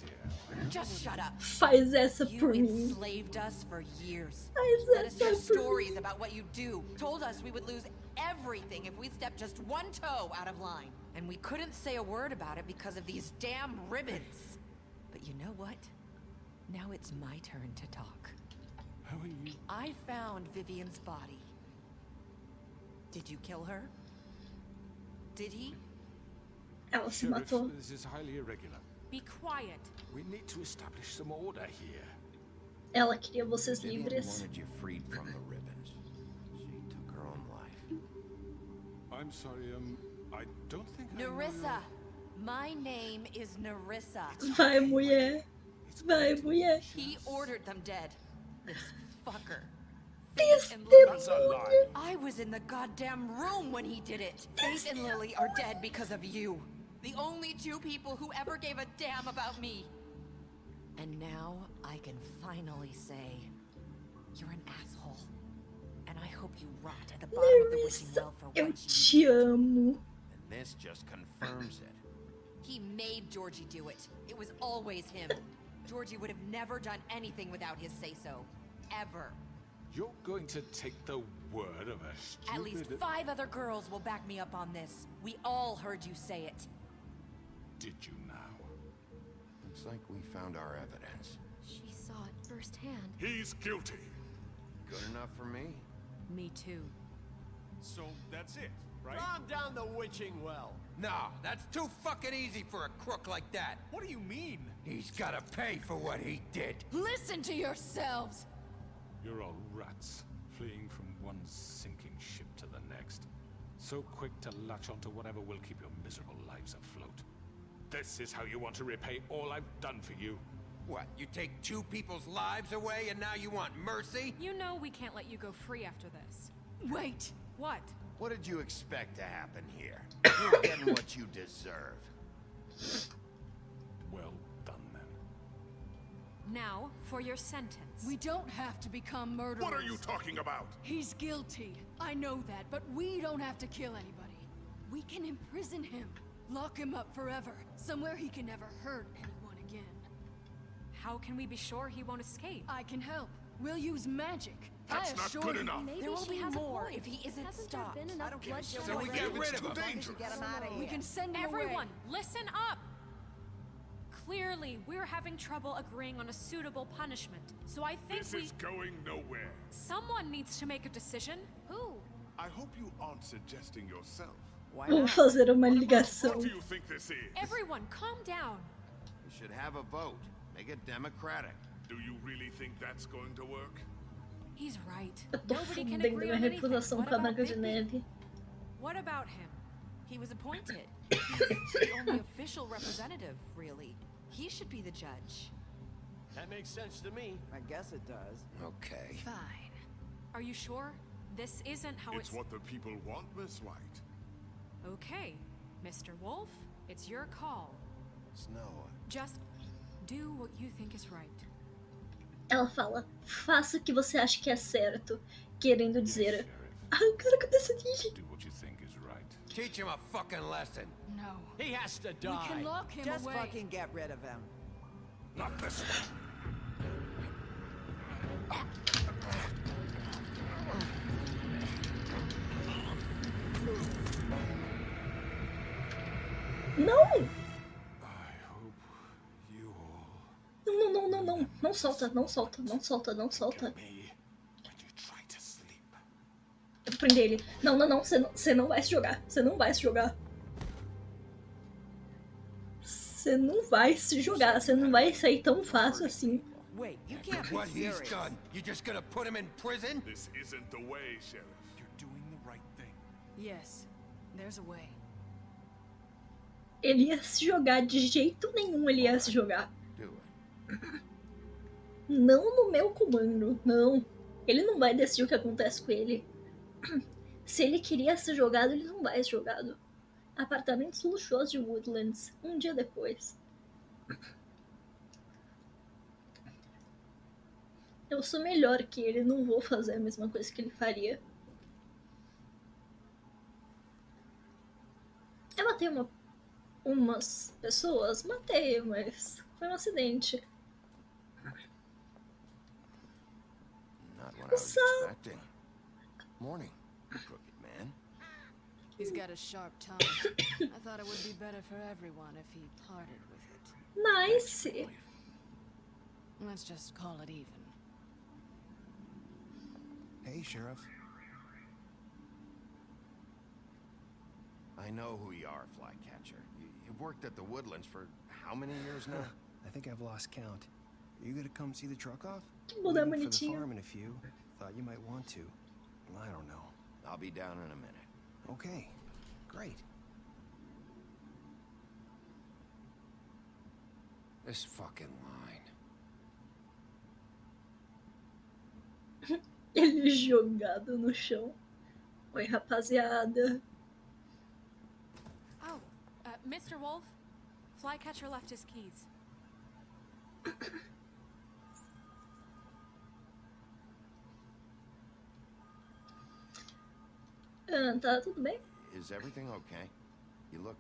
Just shut up. Faz essa You por mim. enslaved us for years. Faz Let us essa hear por stories mim. about what you do. Told us we would lose everything if we stepped just one toe out of line. And we couldn't say a word about it because of these damn ribbons. But you know what? Now it's my turn to talk. How are you? I found Vivian's body. Did you kill her? Did he? Ela se Sheriff, matou. this is highly irregular. Be quiet. We need to establish some order here. Ela queria vocês Vivian livres. wanted you freed from the ribbons. She took her own life. I'm sorry, I don't think I know Nerissa. My name is Nerissa. Vai, mulher. Vai, mulher. He ordered them dead. This fucker. This Faith and That's a lie. Lily. I was in the goddamn room when he did it. Faith and Lily are dead because of you. The only two people who ever gave a damn about me. And now I can finally say, you're an asshole. And I hope you rot at the bottom of the wishing Nerissa, well for eu what you te amo. And this just confirms it. He made Georgie do it. It was always him. Georgie would have never done anything without his say-so. Ever. You're going to take the word of a stupid... At least 5 other girls will back me up on this. We all heard you say it. Did you now? Looks like we found our evidence. She saw it firsthand. He's guilty. Good enough for me? Me too. So that's it, right? Calm down the witching well. No, that's too fucking easy for a crook like that. What do you mean? He's gotta pay for what he did. Listen to yourselves! You're all rats, fleeing from one sinking ship to the next. So quick to latch onto whatever will keep your miserable lives afloat. This is how you want to repay all I've done for you. What, you take 2 people's lives away and now you want mercy? You know we can't let you go free after this. Wait! What? What did you expect to happen here? You're getting what you deserve. Well done, then. Now, for your sentence. We don't have to become murderers. What are you talking about? He's guilty. I know that, but we don't have to kill anybody. We can imprison him. Lock him up forever. Somewhere he can never hurt anyone again. How can we be sure he won't escape? I can help. We'll use magic. That's I not assure good you. enough. Maybe There will she be has a more point. if he isn't Hasn't stopped. there been enough bloodshed So we get already? rid of him. Too dangerous. Get him out of here. We can send him Everyone, away. listen up! Clearly, we're having trouble agreeing on a suitable punishment. So I think This is going nowhere. someone needs to make a decision. Who? I hope you aren't suggesting yourself. Why Vamos not? fazer uma What ligação. do you think this is? Everyone, calm down. We should have a vote. Make it democratic. Do you really think that's going to work? He's right. Eu tô Nobody can fundendo agree minha on anything. reputação What com a about Branca de Bigby? Neve. What about him? He was appointed. He's the only official representative, really. He should be the judge. That makes sense to me. I guess it does. Okay. Fine. Are you sure? This isn't how It's what the people want, Miss White. Okay, Mr. Wolf, it's your call. Snow. Just do what you think is right. Ela fala, faça o que você acha que é certo. Querendo dizer, Sheriff, arrancar a cabeça dele. do what you think is right. Teach him a fucking lesson. No. He has to We can lock him Just away. fucking get rid of him. Not this one. Não! I hope you all Não, não, não, não, não. Não solta, não solta, não solta, não solta. me when you try to sleep. Eu vou prender ele. Não, não, não. Você não vai se jogar. Você não vai se jogar. Você não vai se jogar. Você não vai sair tão fácil assim. Wait, you can't be What he's serious. done, you just gonna put him in prison? This isn't the way, Sheriff. You're doing the right thing. Yes, there's a way. Ele ia se jogar de jeito nenhum. Ele ia se jogar. Do it. Não no meu comando, não. Ele não vai decidir o que acontece com ele. Se ele queria ser jogado, ele não vai ser jogado. Apartamentos luxuosos de Woodlands, um dia depois. Eu sou melhor que ele, não vou fazer a mesma coisa que ele faria. Eu matei umas pessoas, matei, mas foi um acidente. Not what I was expecting. Morning, crooked man. He's got a sharp tongue. I thought it would be better for everyone if he parted with it. Nice. Let's just call it even. Hey, Sheriff. I know who you are, Flycatcher. You've worked at the Woodlands for how many years now? I think I've lost count. Are you gonna come see the truck off? Mudar Leaving for the bonitinho. farm in a few. Thought you might want to. I don't know. I'll be down in a minute. Okay, great. This fucking line. Ele jogado no chão. Oi, rapaziada. Oh, Mr. Wolf, Flycatcher left his keys. Tá tudo bem? Is everything okay? You look...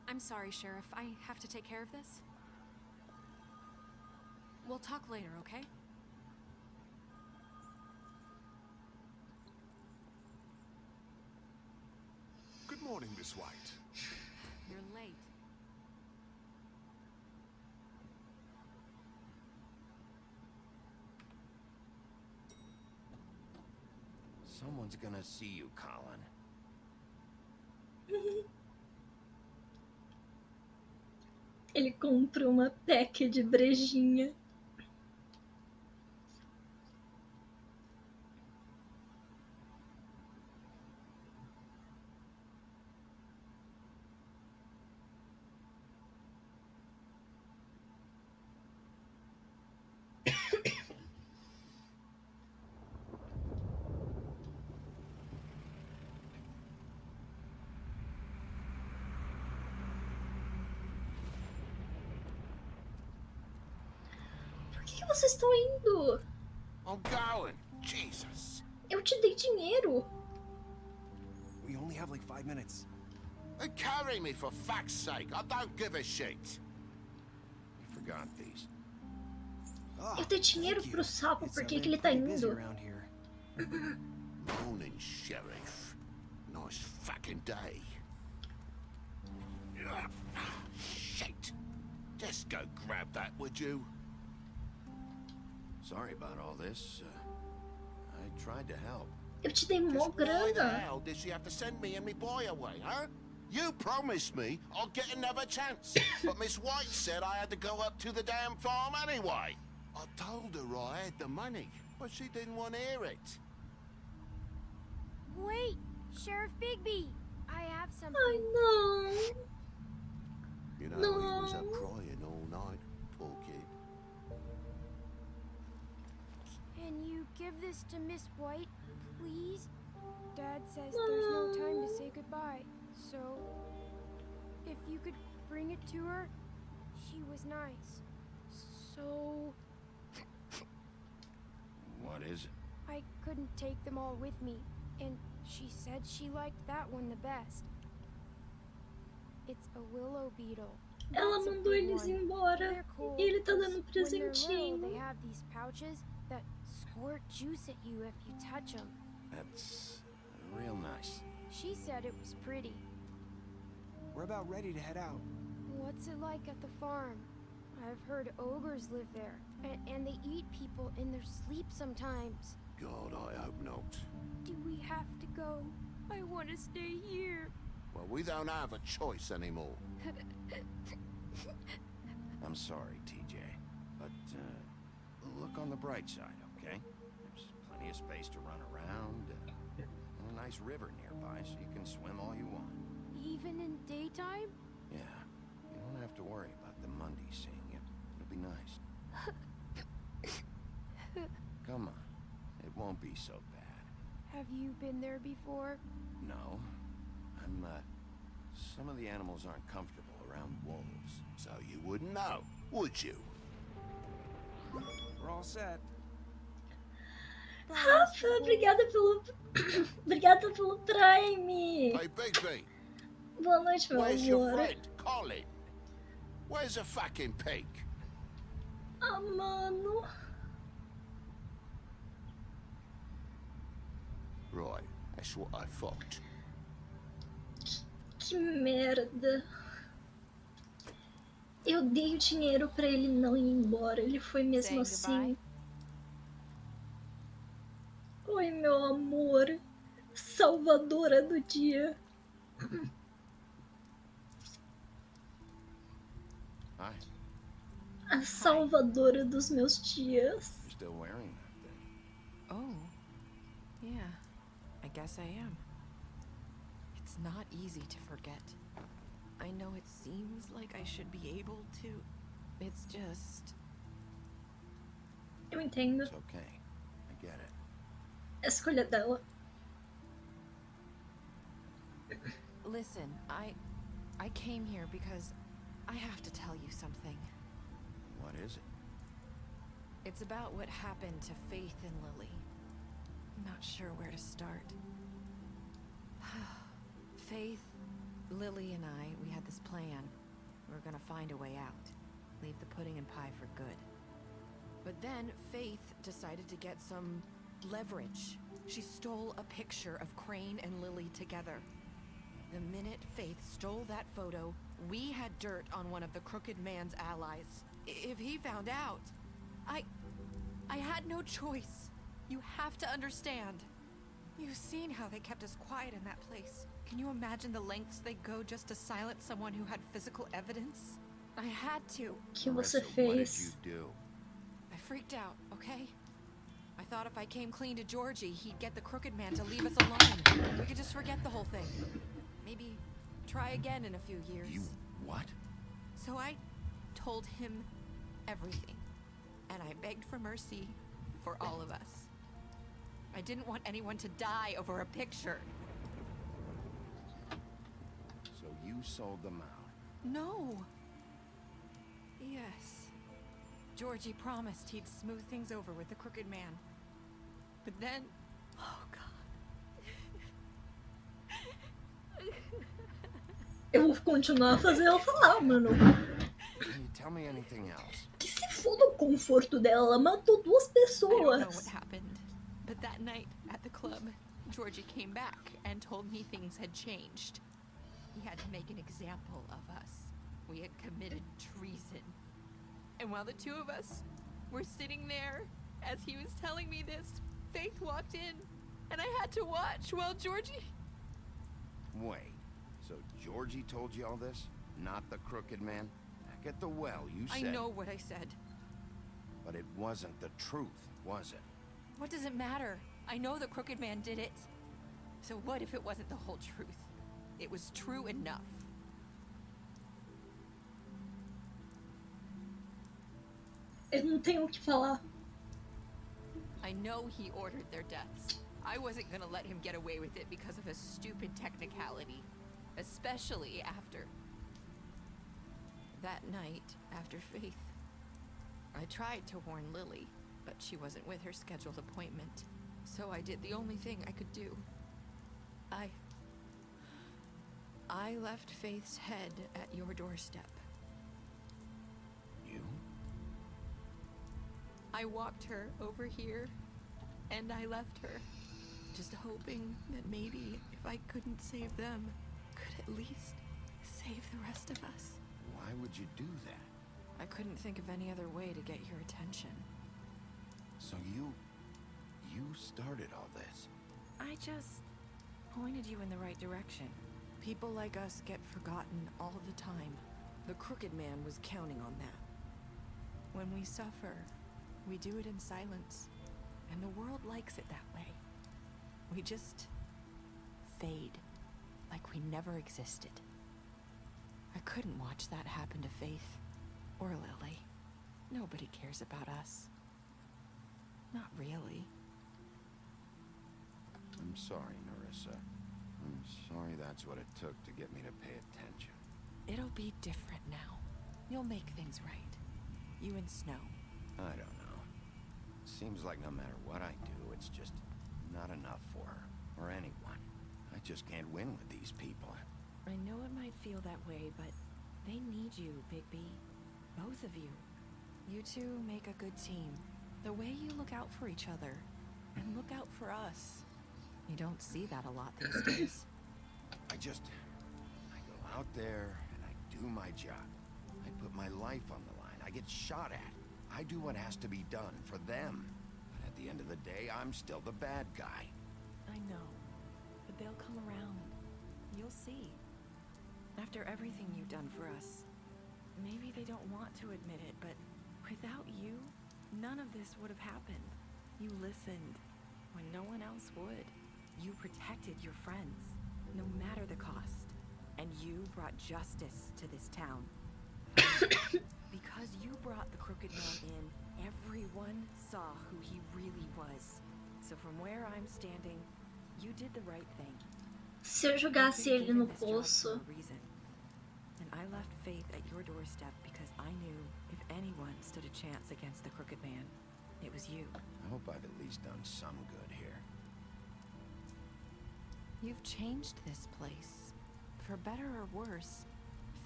I'm sorry, Sheriff. I have to take care of this. We'll talk later, okay? Good morning, Miss White. You're late. Someone's gonna see you, Colin. Ele comprou uma pack de brejinha. Por que vocês estão indo? I'm going. Jesus. Eu te dei dinheiro. We only have like 5 minutes. Carry me, for fuck's sake. I don't give a shit. You forgot these. Eu dei dinheiro pro sapo, por que ele tá indo? Morning, Sheriff. Nice fucking day. Shit. Just go grab that, would you? Sorry about all this. I tried to help. Eu te dei mó Why the grana. hell did she have to send me and me boy away, huh? You promised me I'd get another chance. But Miss White said I had to go up to the damn farm anyway. I told her I had the money, but she didn't want to hear it. Wait, Sheriff Bigby, I have something. I know. You know, he was up crying all night, poor kid. Can you give this to Miss White, please? Dad says there's no time to say goodbye, so if you could bring it to her, she was nice. So What is it? I couldn't take them all with me, and she said she liked that one the best. It's a willow beetle. Ela That's a mandou big eles one. embora. They're cool E ele tá dando because when they're little, presentinho. they have these pouches that squirt juice at you if you touch them. That's real nice. She said it was pretty. We're about ready to head out. What's it like at the farm? I've heard ogres live there, and they eat people in their sleep sometimes. God, I hope not. Do we have to go? I want to stay here. Well, we don't have a choice anymore. I'm sorry, TJ, but look on the bright side, okay? There's plenty of space to run around, and a nice river nearby, so you can swim all you want. Even in daytime? Yeah, you don't have to worry about the Mundies seeing you. It'll be nice. Come on. It won't be so bad. Have you been there before? No. Some of the animals aren't comfortable around wolves. So you wouldn't know, would you? We're all set. Rafa, obrigada pelo. Obrigada pelo Prime. Hey, Bigby. Boa noite, meu Where's your amor. friend, Colin? Where's the fucking pig? Ah, mano. Right, that's what I thought. Que merda. Eu dei o dinheiro pra ele não ir embora. Ele foi mesmo assim. Oi, meu amor. Salvadora do dia. Hi. A salvadora dos meus dias. You're still wearing that thing. Oh. Yeah. I guess I am. It's not easy to forget. I know it seems like I should be able to. It's just... Eu entendo. It's okay. I get it. A escolha dela. Listen, I came here because I have to tell you something. What is it? It's about what happened to Faith and Lily. I'm not sure where to start. Faith, Lily and I, we had this plan. We were gonna find a way out. Leave the pudding and pie for good. But then Faith decided to get some leverage. She stole a picture of Crane and Lily together. The minute Faith stole that photo, we had dirt on one of the Crooked Man's allies. If he found out, I had no choice. You have to understand. You've seen how they kept us quiet in that place. Can you imagine the lengths they go just to silence someone who had physical evidence? I had to. Que você What did you fez? do? I freaked out, okay? I thought if I came clean to Georgie, he'd get the Crooked Man to leave us alone. We could just forget the whole thing. Maybe try again in a few years. You what? So I told him everything. And I begged for mercy for all of us. I didn't want anyone to die over a picture. So you sold them out. No. Yes. Georgie promised he'd smooth things over with the Crooked Man. But then... Oh, God. Eu vou continuar a fazer ela falar, mano. Can you tell me anything else? Que se foda o conforto dela. Ela matou duas I don't know what pessoas. happened, but that night at the club, Georgie came back and told me things had changed. He had to make an example of us. We had committed treason. And while the two of us were sitting there, as he was telling me this, Faith walked in, and I had to watch while Georgie... Wait. So Georgie told you all this? Not the Crooked Man? Back at the well, you said... I know what I said. But it wasn't the truth, was it? What does it matter? I know the Crooked Man did it. So what if it wasn't the whole truth? It was true enough. Eu não tenho o que falar. I know he ordered their deaths. I wasn't gonna let him get away with it because of a stupid technicality. Especially after... that night, after Faith. I tried to warn Lily, but she wasn't with her scheduled appointment. So I did the only thing I could do. I left Faith's head at your doorstep. You? I walked her over here, and I left her, just hoping that maybe if I couldn't save them, could at least save the rest of us. Why would you do that? I couldn't think of any other way to get your attention. So you started all this? I just pointed you in the right direction. People like us get forgotten all the time. The Crooked Man was counting on that. When we suffer, we do it in silence, and the world likes it that way. We just fade, like we never existed. I couldn't watch that happen to Faith or Lily. Nobody cares about us. Not really. I'm sorry, Narissa. I'm sorry that's what it took to get me to pay attention. It'll be different now. You'll make things right. You and Snow. I don't know. Seems like no matter what I do, it's just not enough for her, or anyone. I just can't win with these people. I know it might feel that way, but they need you, Bigby. Both of you. You two make a good team. The way you look out for each other, and look out for us. You don't see that a lot these days. I go out there and I do my job. I put my life on the line. I get shot at. I do what has to be done for them. But at the end of the day, I'm still the bad guy. I know, but they'll come around. You'll see. After everything you've done for us, maybe they don't want to admit it, but without you, none of this would have happened. You listened when no one else would. You protected your friends, no matter the cost. And you brought justice to this town. Because you brought the Crooked Man in, everyone saw who he really was. So from where I'm standing, you did the right thing. Se eu jogasse ele no poço. And I left Faith at your doorstep because I knew if anyone stood a chance against the Crooked Man, it was you. I hope I've at least done some good here. You've changed this place. For better or worse,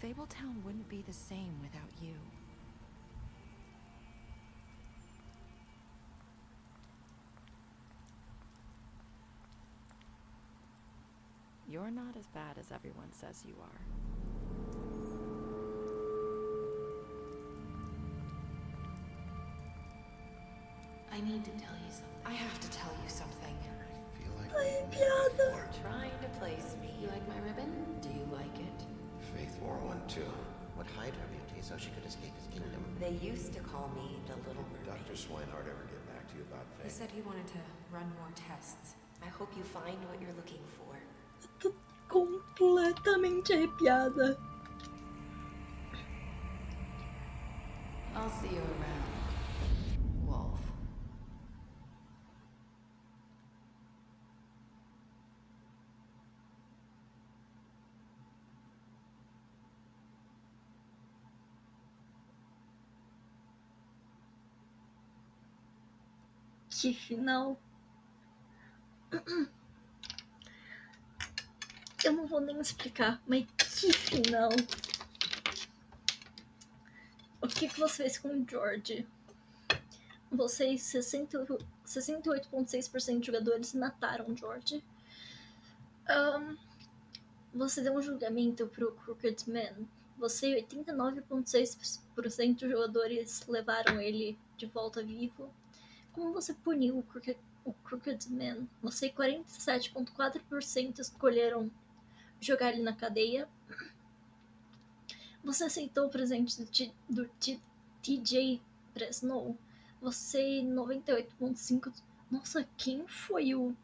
Fabletown wouldn't be the same without you. You're not as bad as everyone says you are. I need to tell you something. I have to tell you something. I feel like Trying to place me. You like my ribbon? Do you like it? Faith wore one too. Would hide her beauty so she could escape his kingdom. They used to call me the Little Mermaid. Dr. Swinehart ever get back to you about He Faith? said he wanted to run more tests. I hope you find what you're looking for. Tô completamente arrepiada. I'll see you around, Wolf. Que final. Eu não vou nem explicar, mas que final. O que você fez com o George? Vocês, 68,6% de jogadores mataram o George. Você deu um julgamento pro Crooked Man. Você, 89,6% de jogadores levaram ele de volta vivo. Como você puniu o Crooked Man? Você, 47,4% escolheram jogar ele na cadeia. Você aceitou o presente do TJ Presnow. Você, 98,5%. Nossa, quem foi o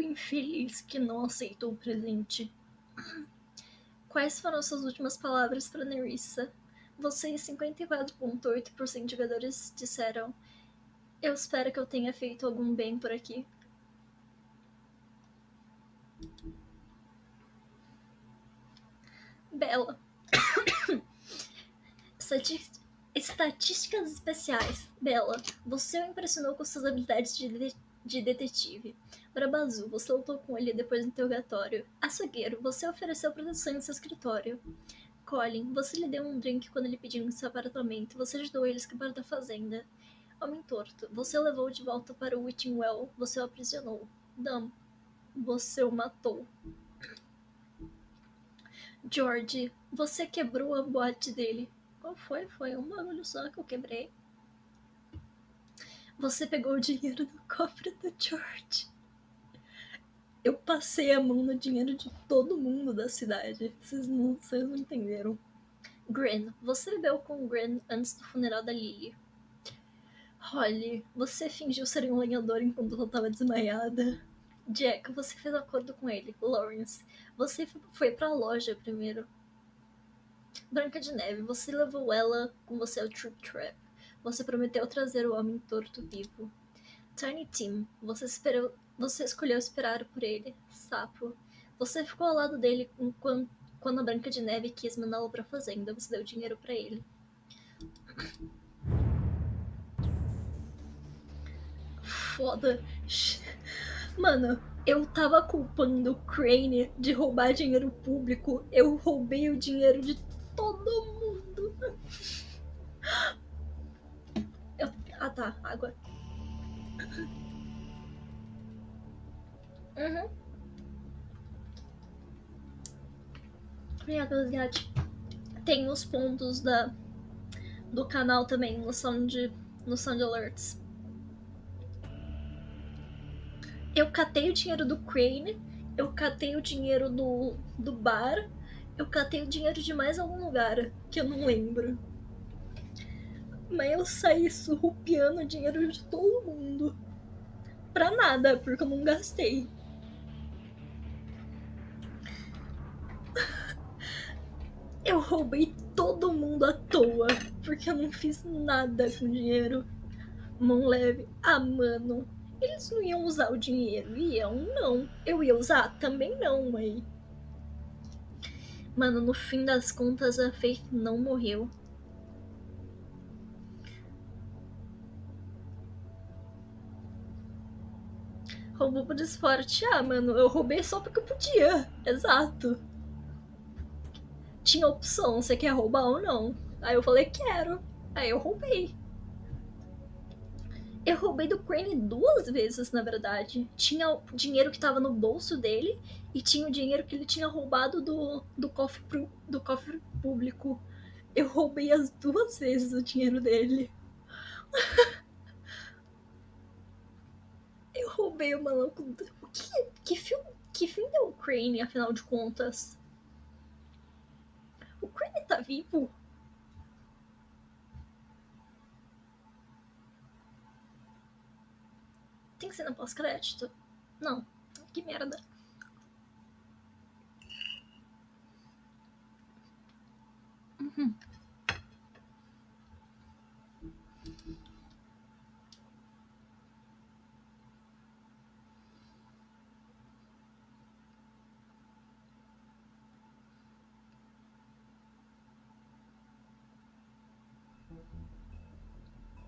infeliz que não aceitou o presente? Quais foram suas últimas palavras para Nerissa? Você, 54,8% de jogadores disseram: eu espero que eu tenha feito algum bem por aqui. Bela. Estatísticas especiais. Bela, você o impressionou com suas habilidades de detetive. Brabazu, você lutou com ele depois do interrogatório. Açougueiro, você ofereceu proteção em seu escritório. Colin, você lhe deu um drink quando ele pediu em seu apartamento. Você ajudou ele a escapar da fazenda. Homem torto, você o levou de volta para o Witching Well. Você o aprisionou. Dam, você o matou. George, você quebrou a boate dele. Qual foi? Foi um bagulho só que eu quebrei. Você pegou o dinheiro do cofre do George. Eu passei a mão no dinheiro de todo mundo da cidade. Vocês não entenderam. Gren, você bebeu com Gren antes do funeral da Lily. Holly, você fingiu ser um lenhador enquanto ela estava desmaiada. Jack, você fez acordo com ele. Lawrence, você foi pra loja primeiro. Branca de Neve, você levou ela com você ao Trip Trap. Você prometeu trazer o homem torto vivo. Tiny Tim, você escolheu esperar por ele. Sapo, você ficou ao lado dele quando a Branca de Neve quis mandá-lo pra fazenda. Você deu dinheiro pra ele. Foda. Mano, eu tava culpando o Crane de roubar dinheiro público. Eu roubei o dinheiro de todo mundo. Ah tá, água. Uhum. Minha curiosidade. Tem os pontos do canal também no sound alerts. Eu catei o dinheiro do Crane, eu catei o dinheiro do bar, eu catei o dinheiro de mais algum lugar que eu não lembro. Mas eu saí surrupiando o dinheiro de todo mundo. Pra nada, porque eu não gastei. Eu roubei todo mundo à toa, porque eu não fiz nada com dinheiro. Mão leve. Ah, mano, eles não iam usar o dinheiro, iam? Não. Eu ia usar? Também não, mas... Mano, no fim das contas, a Faith não morreu. Roubou por desforte. Ah, mano, eu roubei só porque eu podia. Exato. Tinha opção, você quer roubar ou não? Aí eu falei, quero. Aí eu roubei. Eu roubei do Crane 2 vezes, na verdade. Tinha o dinheiro que tava no bolso dele e tinha o dinheiro que ele tinha roubado do cofre público. Eu roubei as 2 vezes o dinheiro dele. Eu roubei o maluco. Que fim deu o Crane, afinal de contas? O Crane tá vivo? Tem cena pós-crédito? Não. Que merda. Uhum.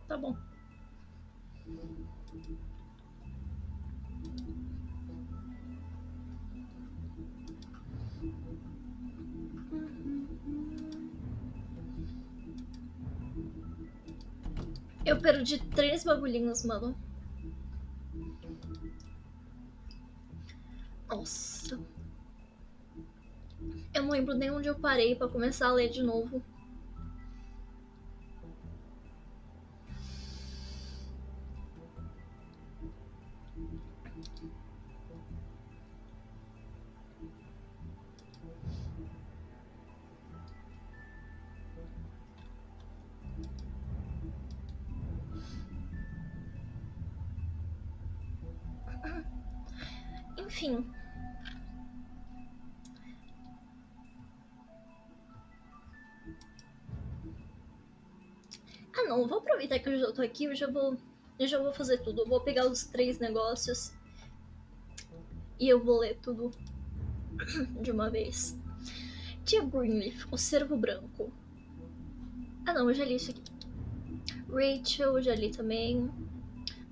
Tá bom. Eu perdi 3 bagulhinhos, mano. Nossa. Eu não lembro nem onde eu parei pra começar a ler de novo. Enfim. Ah não, vou aproveitar que eu já tô aqui, eu já vou fazer tudo. Eu vou pegar os 3 negócios e eu vou ler tudo de uma vez. Tia Greenleaf, o cervo branco. Ah não, eu já li isso aqui. Rachel, eu já li também.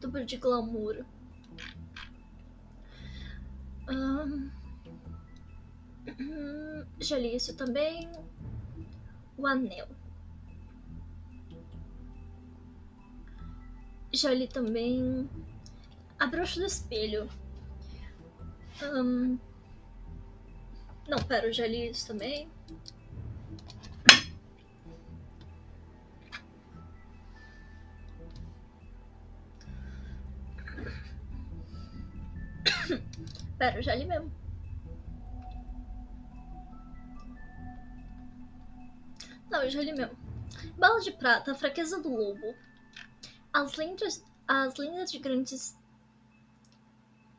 Duplo de glamour. Já li isso também. O anel. Já li também. A bruxa do espelho. Não, pera, eu já li isso também. Pera, eu já li mesmo. Não, eu já li mesmo. Bala de prata, a fraqueza do lobo. As lendas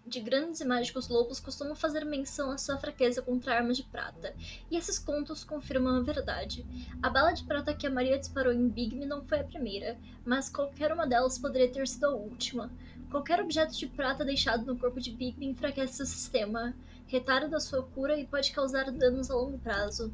de de grandes e mágicos lobos costumam fazer menção à sua fraqueza contra armas de prata, e esses contos confirmam a verdade. A bala de prata que a Maria disparou em Bigme não foi a primeira, mas qualquer uma delas poderia ter sido a última. Qualquer objeto de prata deixado no corpo de Bigme enfraquece seu sistema, retarda sua cura e pode causar danos a longo prazo.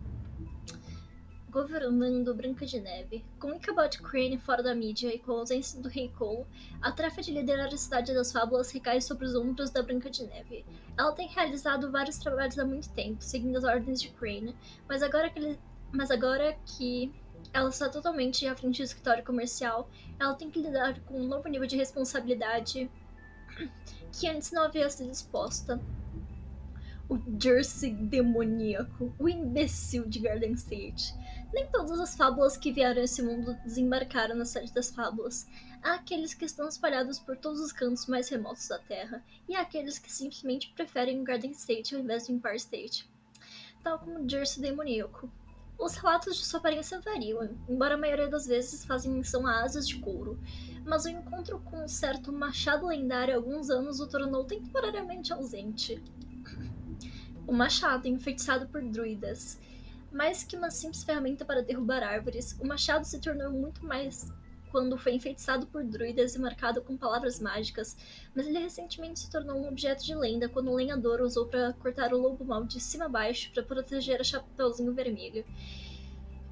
Governando Branca de Neve. Com Ichabod Crane fora da mídia e com a ausência do Rei Cole, a tarefa de liderar a Cidade das Fábulas recai sobre os ombros da Branca de Neve. Ela tem realizado vários trabalhos há muito tempo, seguindo as ordens de Crane, mas agora que ela está totalmente à frente do escritório comercial, ela tem que lidar com um novo nível de responsabilidade que antes não havia sido exposta. O Jersey demoníaco, o imbecil de Garden State. Nem todas as fábulas que vieram a esse mundo desembarcaram na Cidade das Fábulas. Há aqueles que estão espalhados por todos os cantos mais remotos da Terra, e há aqueles que simplesmente preferem o Garden State ao invés do Empire State. Tal como o Jersey demoníaco. Os relatos de sua aparência variam, embora a maioria das vezes fazem menção a asas de couro, mas o encontro com um certo machado lendário há alguns anos o tornou temporariamente ausente. O machado, enfeitiçado por druidas. Mais que uma simples ferramenta para derrubar árvores, o machado se tornou muito mais quando foi enfeitiçado por druidas e marcado com palavras mágicas, mas ele recentemente se tornou um objeto de lenda quando o lenhador usou para cortar o lobo mau de cima a baixo para proteger a Chapeuzinho Vermelho.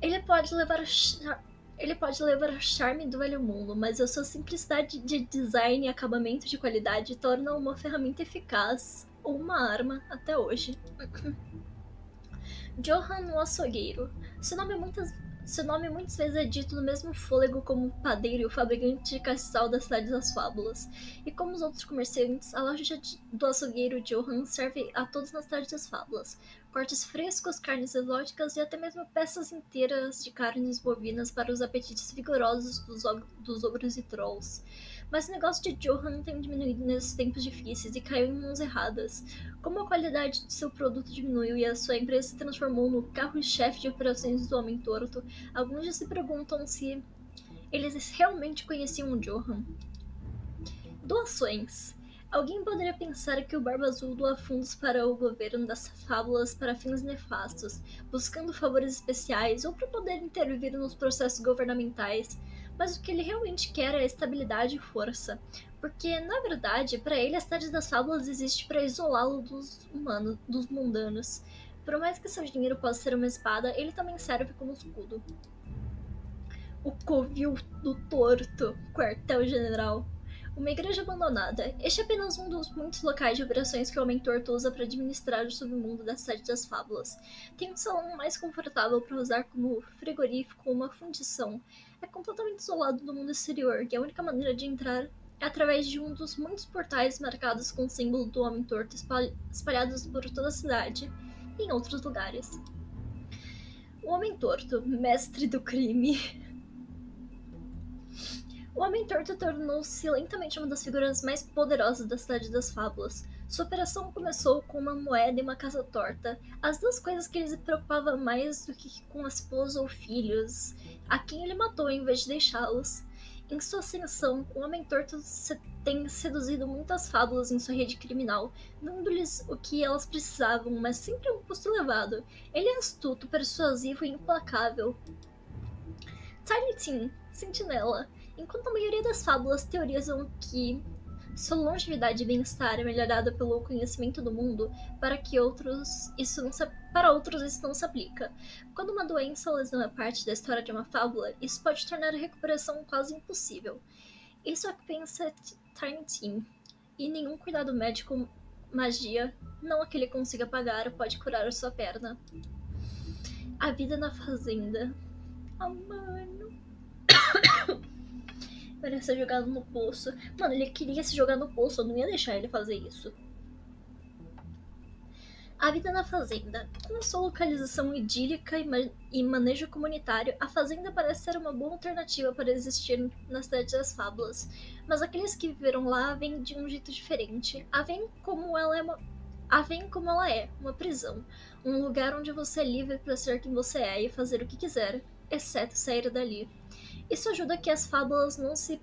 Ele pode levar o charme do velho mundo, mas a sua simplicidade de design e acabamento de qualidade tornam uma ferramenta eficaz ou uma arma até hoje. Johann o Açougueiro. Seu nome muitas vezes é dito no mesmo fôlego como o padeiro e o fabricante de castiçal da Cidade das Fábulas. E como os outros comerciantes, a loja do açougueiro Johann serve a todos na Cidade das Fábulas. Cortes frescos, carnes exóticas e até mesmo peças inteiras de carnes bovinas para os apetites vigorosos dos ogros e trolls. Mas o negócio de Johann tem diminuído nesses tempos difíceis e caiu em mãos erradas. Como a qualidade de seu produto diminuiu e a sua empresa se transformou no carro-chefe de operações do Homem Torto, alguns já se perguntam se eles realmente conheciam o Johann. Doações. Alguém poderia pensar que o Barba Azul doa fundos para o governo das fábulas para fins nefastos, buscando favores especiais ou para poder intervir nos processos governamentais, mas o que ele realmente quer é estabilidade e força, porque, na verdade, para ele a Cidade das Fábulas existe para isolá-lo dos mundanos. Por mais que seu dinheiro possa ser uma espada, ele também serve como escudo. O Covil do Torto, quartel-general. Uma igreja abandonada. Este é apenas um dos muitos locais de operações que o Homem Torto usa para administrar o submundo da Cidade das Fábulas. Tem um salão mais confortável para usar como frigorífico ou uma fundição. É completamente isolado do mundo exterior e a única maneira de entrar é através de um dos muitos portais marcados com o símbolo do Homem Torto espalhados por toda a cidade e em outros lugares. O Homem Torto, mestre do crime. O Homem Torto tornou-se lentamente uma das figuras mais poderosas da Cidade das Fábulas. Sua operação começou com uma moeda e uma casa torta, as duas coisas que ele se preocupava mais do que com a esposa ou filhos, a quem ele matou em vez de deixá-los. Em sua ascensão, o Homem Torto tem seduzido muitas fábulas em sua rede criminal, dando-lhes o que elas precisavam, mas sempre a um custo elevado. Ele é astuto, persuasivo e implacável. Tiny Tim, sentinela. Enquanto a maioria das fábulas teorizam que sua longevidade e bem-estar é melhorada pelo conhecimento do mundo, para outros isso não se aplica. Quando uma doença ou lesão é parte da história de uma fábula, isso pode tornar a recuperação quase impossível. Isso é o que pensa Tiny Tim, e nenhum cuidado médico, magia, não a que ele consiga pagar, pode curar a sua perna. A vida na fazenda. Oh, mano. Ele ia ser jogado no poço. Mano, ele queria se jogar no poço, eu não ia deixar ele fazer isso. A vida na fazenda. Com sua localização idílica e manejo comunitário, a fazenda parece ser uma boa alternativa para existir na Cidade das Fábulas. Mas aqueles que viveram lá a veem de um jeito diferente. A veem como ela é, uma prisão. Um lugar onde você é livre para ser quem você é e fazer o que quiser, exceto sair dali. Isso ajuda que as fábulas não se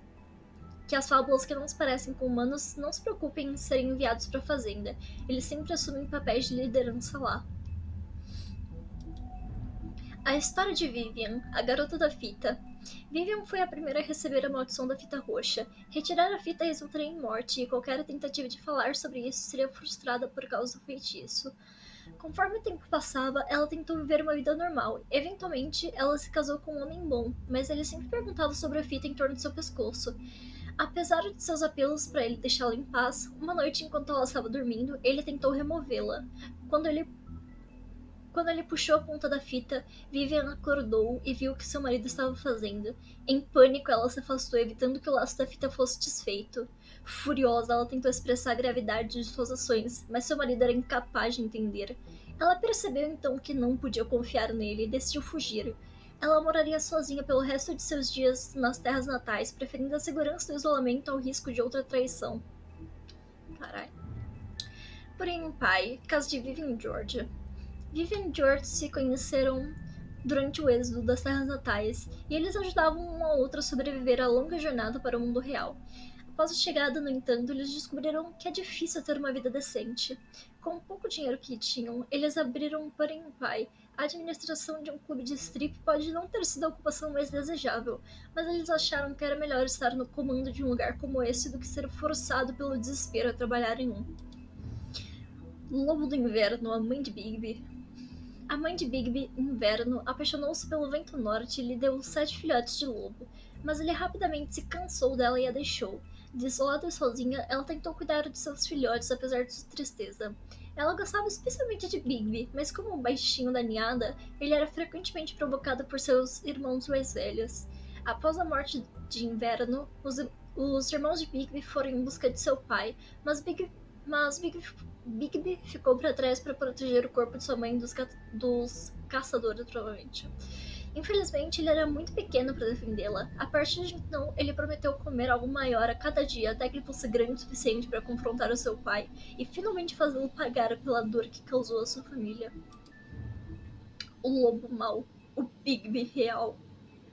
que as fábulas que não se parecem com humanos não se preocupem em serem enviados para a fazenda. Eles sempre assumem papéis de liderança lá. A história de Vivian, a garota da fita. Vivian foi a primeira a receber a maldição da fita roxa. Retirar a fita resultaria em morte, e qualquer tentativa de falar sobre isso seria frustrada por causa do feitiço. Conforme o tempo passava, ela tentou viver uma vida normal. Eventualmente, ela se casou com um homem bom, mas ele sempre perguntava sobre a fita em torno de seu pescoço. Apesar de seus apelos para ele deixá-la em paz, uma noite enquanto ela estava dormindo, ele tentou removê-la. Quando ele puxou a ponta da fita, Vivian acordou e viu o que seu marido estava fazendo. Em pânico, ela se afastou, evitando que o laço da fita fosse desfeito. Furiosa, ela tentou expressar a gravidade de suas ações, mas seu marido era incapaz de entender. Ela percebeu então que não podia confiar nele e decidiu fugir. Ela moraria sozinha pelo resto de seus dias nas terras natais, preferindo a segurança do isolamento ao risco de outra traição. Caralho. Porém, o pai, caso de Vivian e Georgia. Vivian e George se conheceram durante o êxodo das terras natais, e eles ajudavam um ao outro a sobreviver à longa jornada para o mundo real. Após a chegada, no entanto, eles descobriram que é difícil ter uma vida decente. Com o pouco dinheiro que tinham, eles abriram para o pai. A administração de um clube de strip pode não ter sido a ocupação mais desejável, mas eles acharam que era melhor estar no comando de um lugar como esse do que ser forçado pelo desespero a trabalhar em um. Lobo do Inverno, a mãe de Bigby. A mãe de Bigby, Inverno, apaixonou-se pelo vento norte e lhe deu 7 filhotes de lobo, mas ele rapidamente se cansou dela e a deixou. Desolada e sozinha, ela tentou cuidar de seus filhotes apesar de sua tristeza. Ela gostava especialmente de Bigby, mas como o baixinho da ninhada, ele era frequentemente provocado por seus irmãos mais velhos. Após a morte de Inverno, os irmãos de Bigby foram em busca de seu pai, mas Bigby ficou para trás para proteger o corpo de sua mãe dos caçadores, provavelmente. Infelizmente, ele era muito pequeno para defendê-la. A partir de então, ele prometeu comer algo maior a cada dia até que ele fosse grande o suficiente para confrontar o seu pai e finalmente fazê-lo pagar pela dor que causou a sua família. O lobo mau, o Bigby real.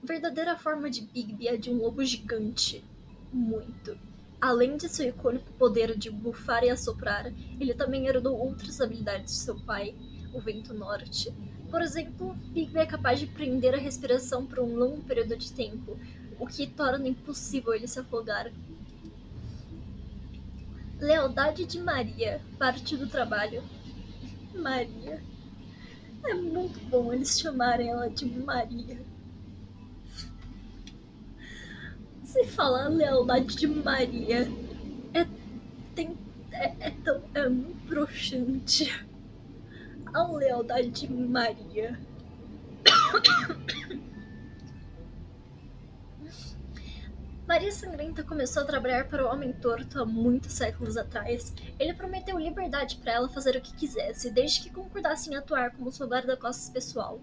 A verdadeira forma de Bigby é de um lobo gigante. Muito. Além de seu icônico poder de bufar e assoprar, ele também herdou outras habilidades de seu pai, o Vento Norte. Por exemplo, Bigby é capaz de prender a respiração por um longo período de tempo, o que torna impossível ele se afogar. Lealdade de Maria, parte do trabalho. Maria. É muito bom eles chamarem ela de Maria. Se falar lealdade de Maria, é muito broxante. A lealdade de Maria. Maria Sangrenta começou a trabalhar para o Homem Torto há muitos séculos atrás. Ele prometeu liberdade para ela fazer o que quisesse, desde que concordasse em atuar como sua guarda-costas pessoal.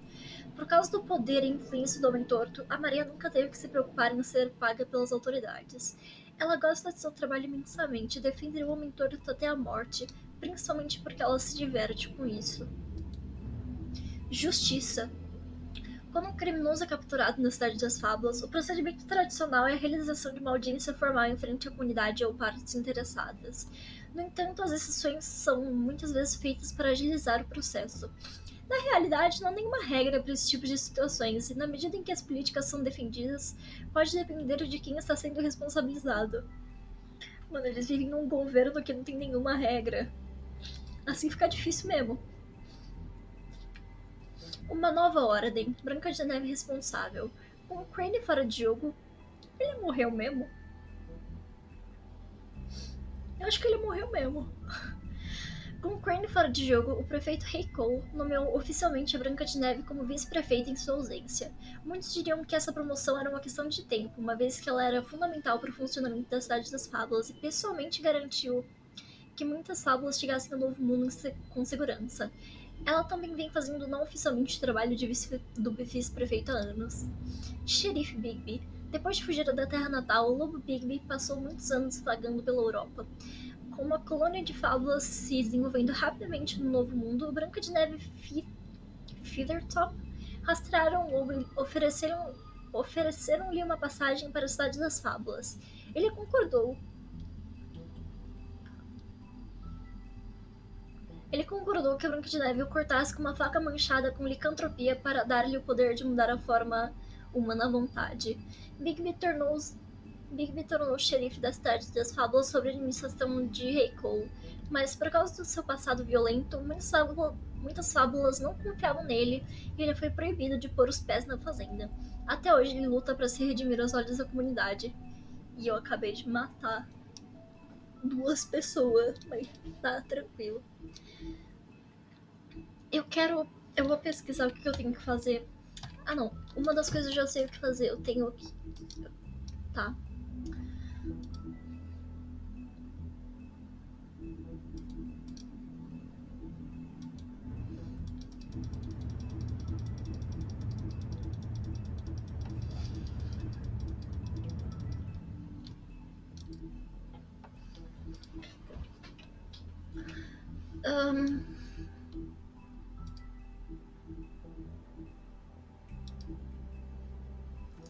Por causa do poder e influência do Homem Torto, a Maria nunca teve que se preocupar em ser paga pelas autoridades. Ela gosta de seu trabalho imensamente e defende o Homem Torto até a morte, principalmente porque ela se diverte com isso. Justiça. Quando um criminoso é capturado na Cidade das Fábulas, o procedimento tradicional é a realização de uma audiência formal em frente à comunidade ou partes interessadas. No entanto, as exceções são muitas vezes feitas para agilizar o processo. Na realidade, não há nenhuma regra para esse tipo de situações, e na medida em que as políticas são defendidas, pode depender de quem está sendo responsabilizado. Mano, eles vivem num governo que não tem nenhuma regra. Assim fica difícil mesmo. Uma nova ordem, Branca de Neve responsável. Com o Crane fora de jogo, ele morreu mesmo? Eu acho que ele morreu mesmo. Com o Crane fora de jogo, o prefeito Cole nomeou oficialmente a Branca de Neve como vice-prefeita em sua ausência. Muitos diriam que essa promoção era uma questão de tempo, uma vez que ela era fundamental para o funcionamento da Cidade das Fábulas e pessoalmente garantiu que muitas fábulas chegassem ao Novo Mundo com segurança. Ela também vem fazendo não oficialmente o trabalho do vice-prefeito há anos. Xerife Bigby. Depois de fugir da terra natal, o lobo Bigby passou muitos anos vagando pela Europa. Com uma colônia de fábulas se desenvolvendo rapidamente no Novo Mundo, Branca de Neve e Feathertop rastrearam o lobo e ofereceram ofereceram-lhe uma passagem para a Cidade das Fábulas. Ele concordou. Ele concordou que a Branca de Neve o cortasse com uma faca manchada com licantropia para dar-lhe o poder de mudar a forma humana à vontade. Bigby tornou o xerife da Cidade das Fábulas sob a administração de Rei Cole, mas por causa do seu passado violento, muitas fábulas não confiavam nele e ele foi proibido de pôr os pés na fazenda. Até hoje ele luta para se redimir aos olhos da comunidade. E eu acabei de matar 2 pessoas, mas tá tranquilo. Eu vou pesquisar o que eu tenho que fazer. Ah, não. Uma das coisas eu já sei o que fazer. Eu tenho que... Tá.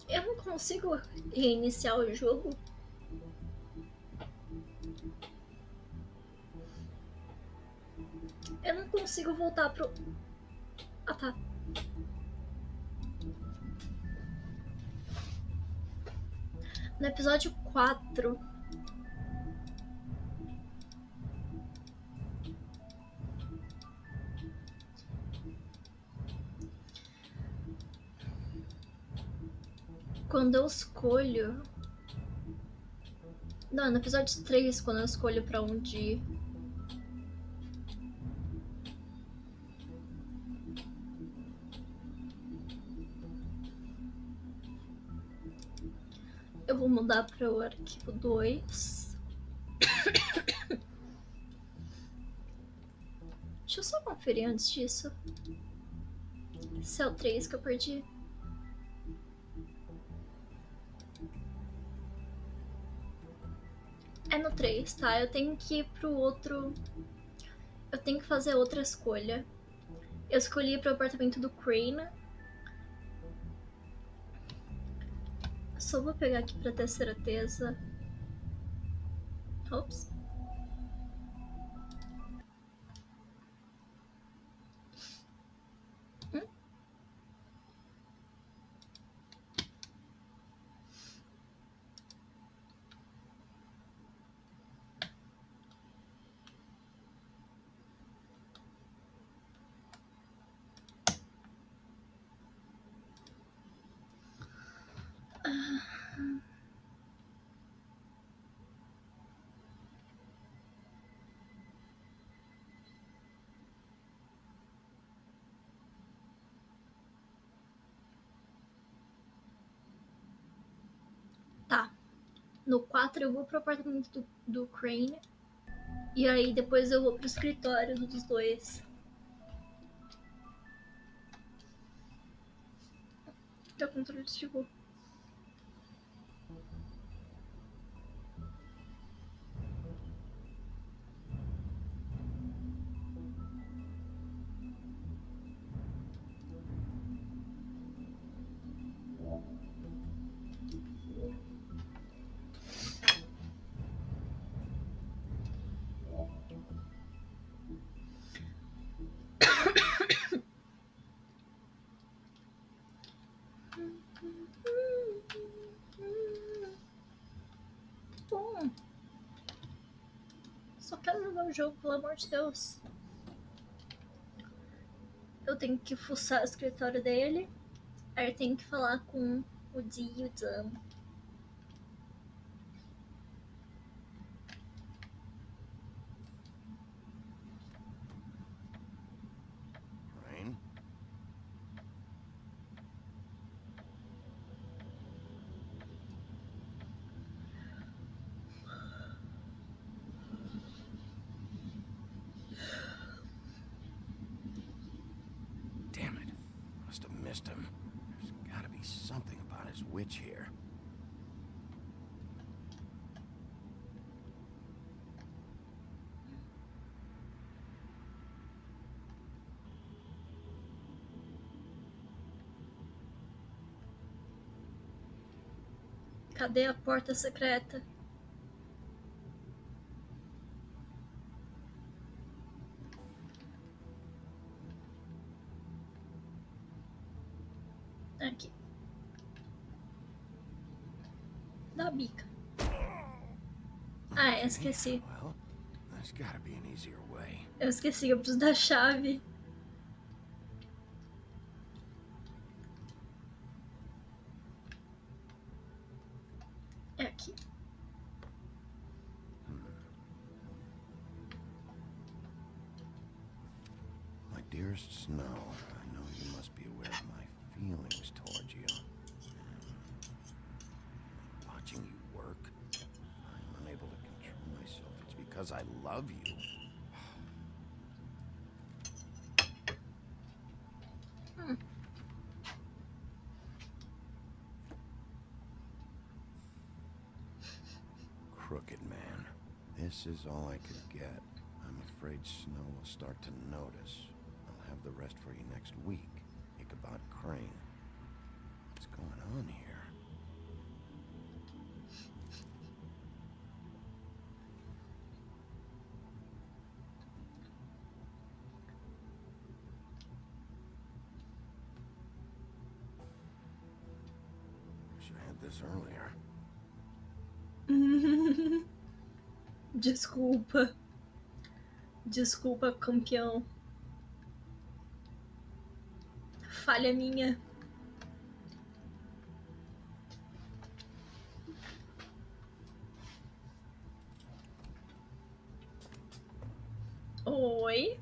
Eu não consigo reiniciar o jogo. Eu não consigo voltar pro... Ah, tá. No episódio 4... Quando eu escolho... Não, no episódio 3, quando eu escolho pra onde ir. Eu vou mudar para o arquivo 2. Deixa eu só conferir antes disso. Se é o 3 que eu perdi. É no 3, tá? Eu tenho que ir pro outro... Eu tenho que fazer outra escolha. Eu escolhi ir pro apartamento do Crane. Só vou pegar aqui pra ter certeza. Ops. Tá. No 4 eu vou pro apartamento do Crane. E aí depois eu vou pro escritório dos dois. Teu controle desligou. Bom. Só quero jogar o jogo, pelo amor de Deus. Eu tenho que fuçar o escritório dele. Aí eu tenho que falar com o Dee e o Dan. Rain? Damn it. Must have missed him. There's gotta be something about his witch here. Cadê a porta secreta? Aqui. Dá a bica. Ah, eu esqueci. Well, there's gotta be an easier way. Eu esqueci, eu preciso da chave. É aqui. My dearest Snow, I know you must be aware of my feelings towards you. Watching you work, I'm unable to control myself. It's because I love you. Crooked man. This is all I could get. I'm afraid Snow will start to notice. I'll have the rest for you next week. Ichabod Crane. What's going on here? Wish I had this earlier. Desculpa. Desculpa, campeão. Falha minha. Oi.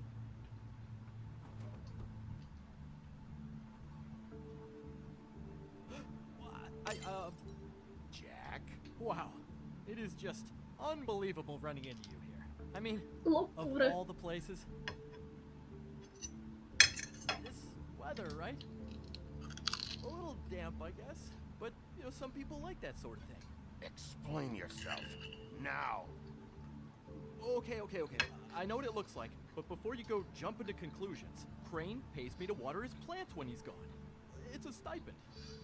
Jack? Wow. It is just unbelievable running into you here. I mean, Loucura. of all the places. This weather, right? A little damp, I guess. But, you know, some people like that sort of thing. Explain yourself. Now. Okay. I know what it looks like, but before you go jumping to conclusions, Crane pays me to water his plants when he's gone. It's a stipend.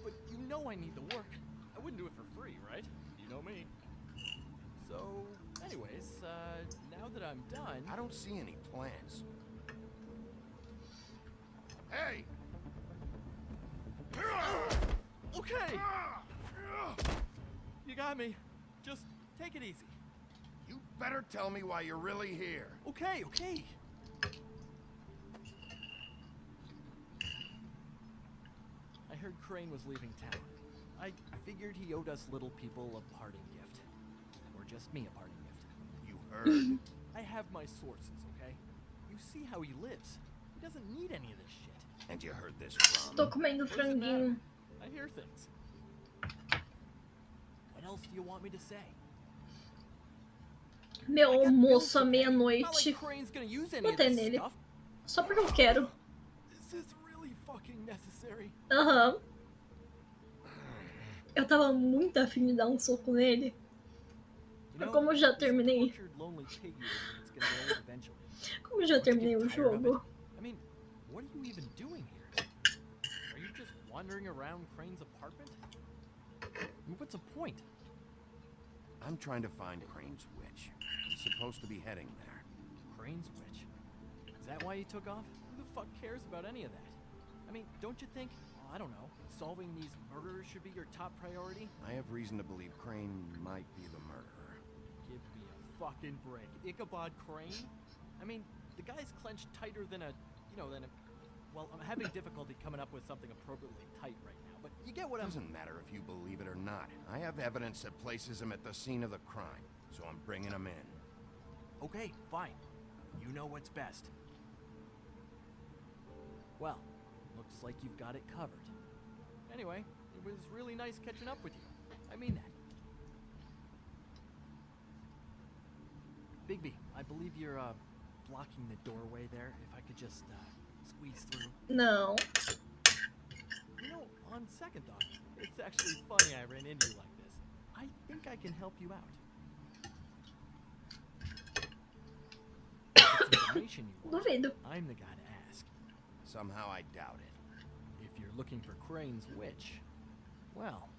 But you know I need the work. I wouldn't do it for free, right? You know me. So, anyways, now that I'm done... I don't see any plants. Hey! Okay! You got me. Just take it easy. You better tell me why you're really here. Okay. I heard Crane was leaving town. I figured he owed us little people a parting gift. Or just me a parting gift. You heard? I have my sources, okay? You see how he lives. He doesn't need any of this shit. And you heard this from... Tô comendo franguinho. I hear things. What else do you want me to say? Meu almoço à meia-noite. Botei Botei nele. Só porque eu quero. Aham. Eu tava muito afim de dar um soco nele. Mas como eu já terminei. Como eu já terminei o jogo. I mean, what are you even doing here? Are you just wandering around Crane's apartment? I mean, what's the point? I'm trying to find Crane's witch. He's supposed to be heading there. Crane's witch? Is that why he took off? Who the fuck cares about any of that? I mean, don't you think, I don't know, solving these murderers should be your top priority? I have reason to believe Crane might be the murderer. Give me a fucking break. Ichabod Crane? I mean, the guy's clenched tighter than a, well, I'm having difficulty coming up with something appropriately tight right now, but you get what I'm... Doesn't matter if you believe it or not. I have evidence that places him at the scene of the crime, so I'm bringing him in. Okay, fine. You know what's best. Well, looks like you've got it covered. Anyway, it was really nice catching up with you. I mean that. Bigby, I believe you're, blocking the doorway there. If I could just, squeeze through. No. You know, on second thought, it's actually funny I ran into you like this. I think I can help you out. If it's information you want, Duvido. I'm the guy to ask. Somehow I doubt it. If you're looking for Crane's witch, well,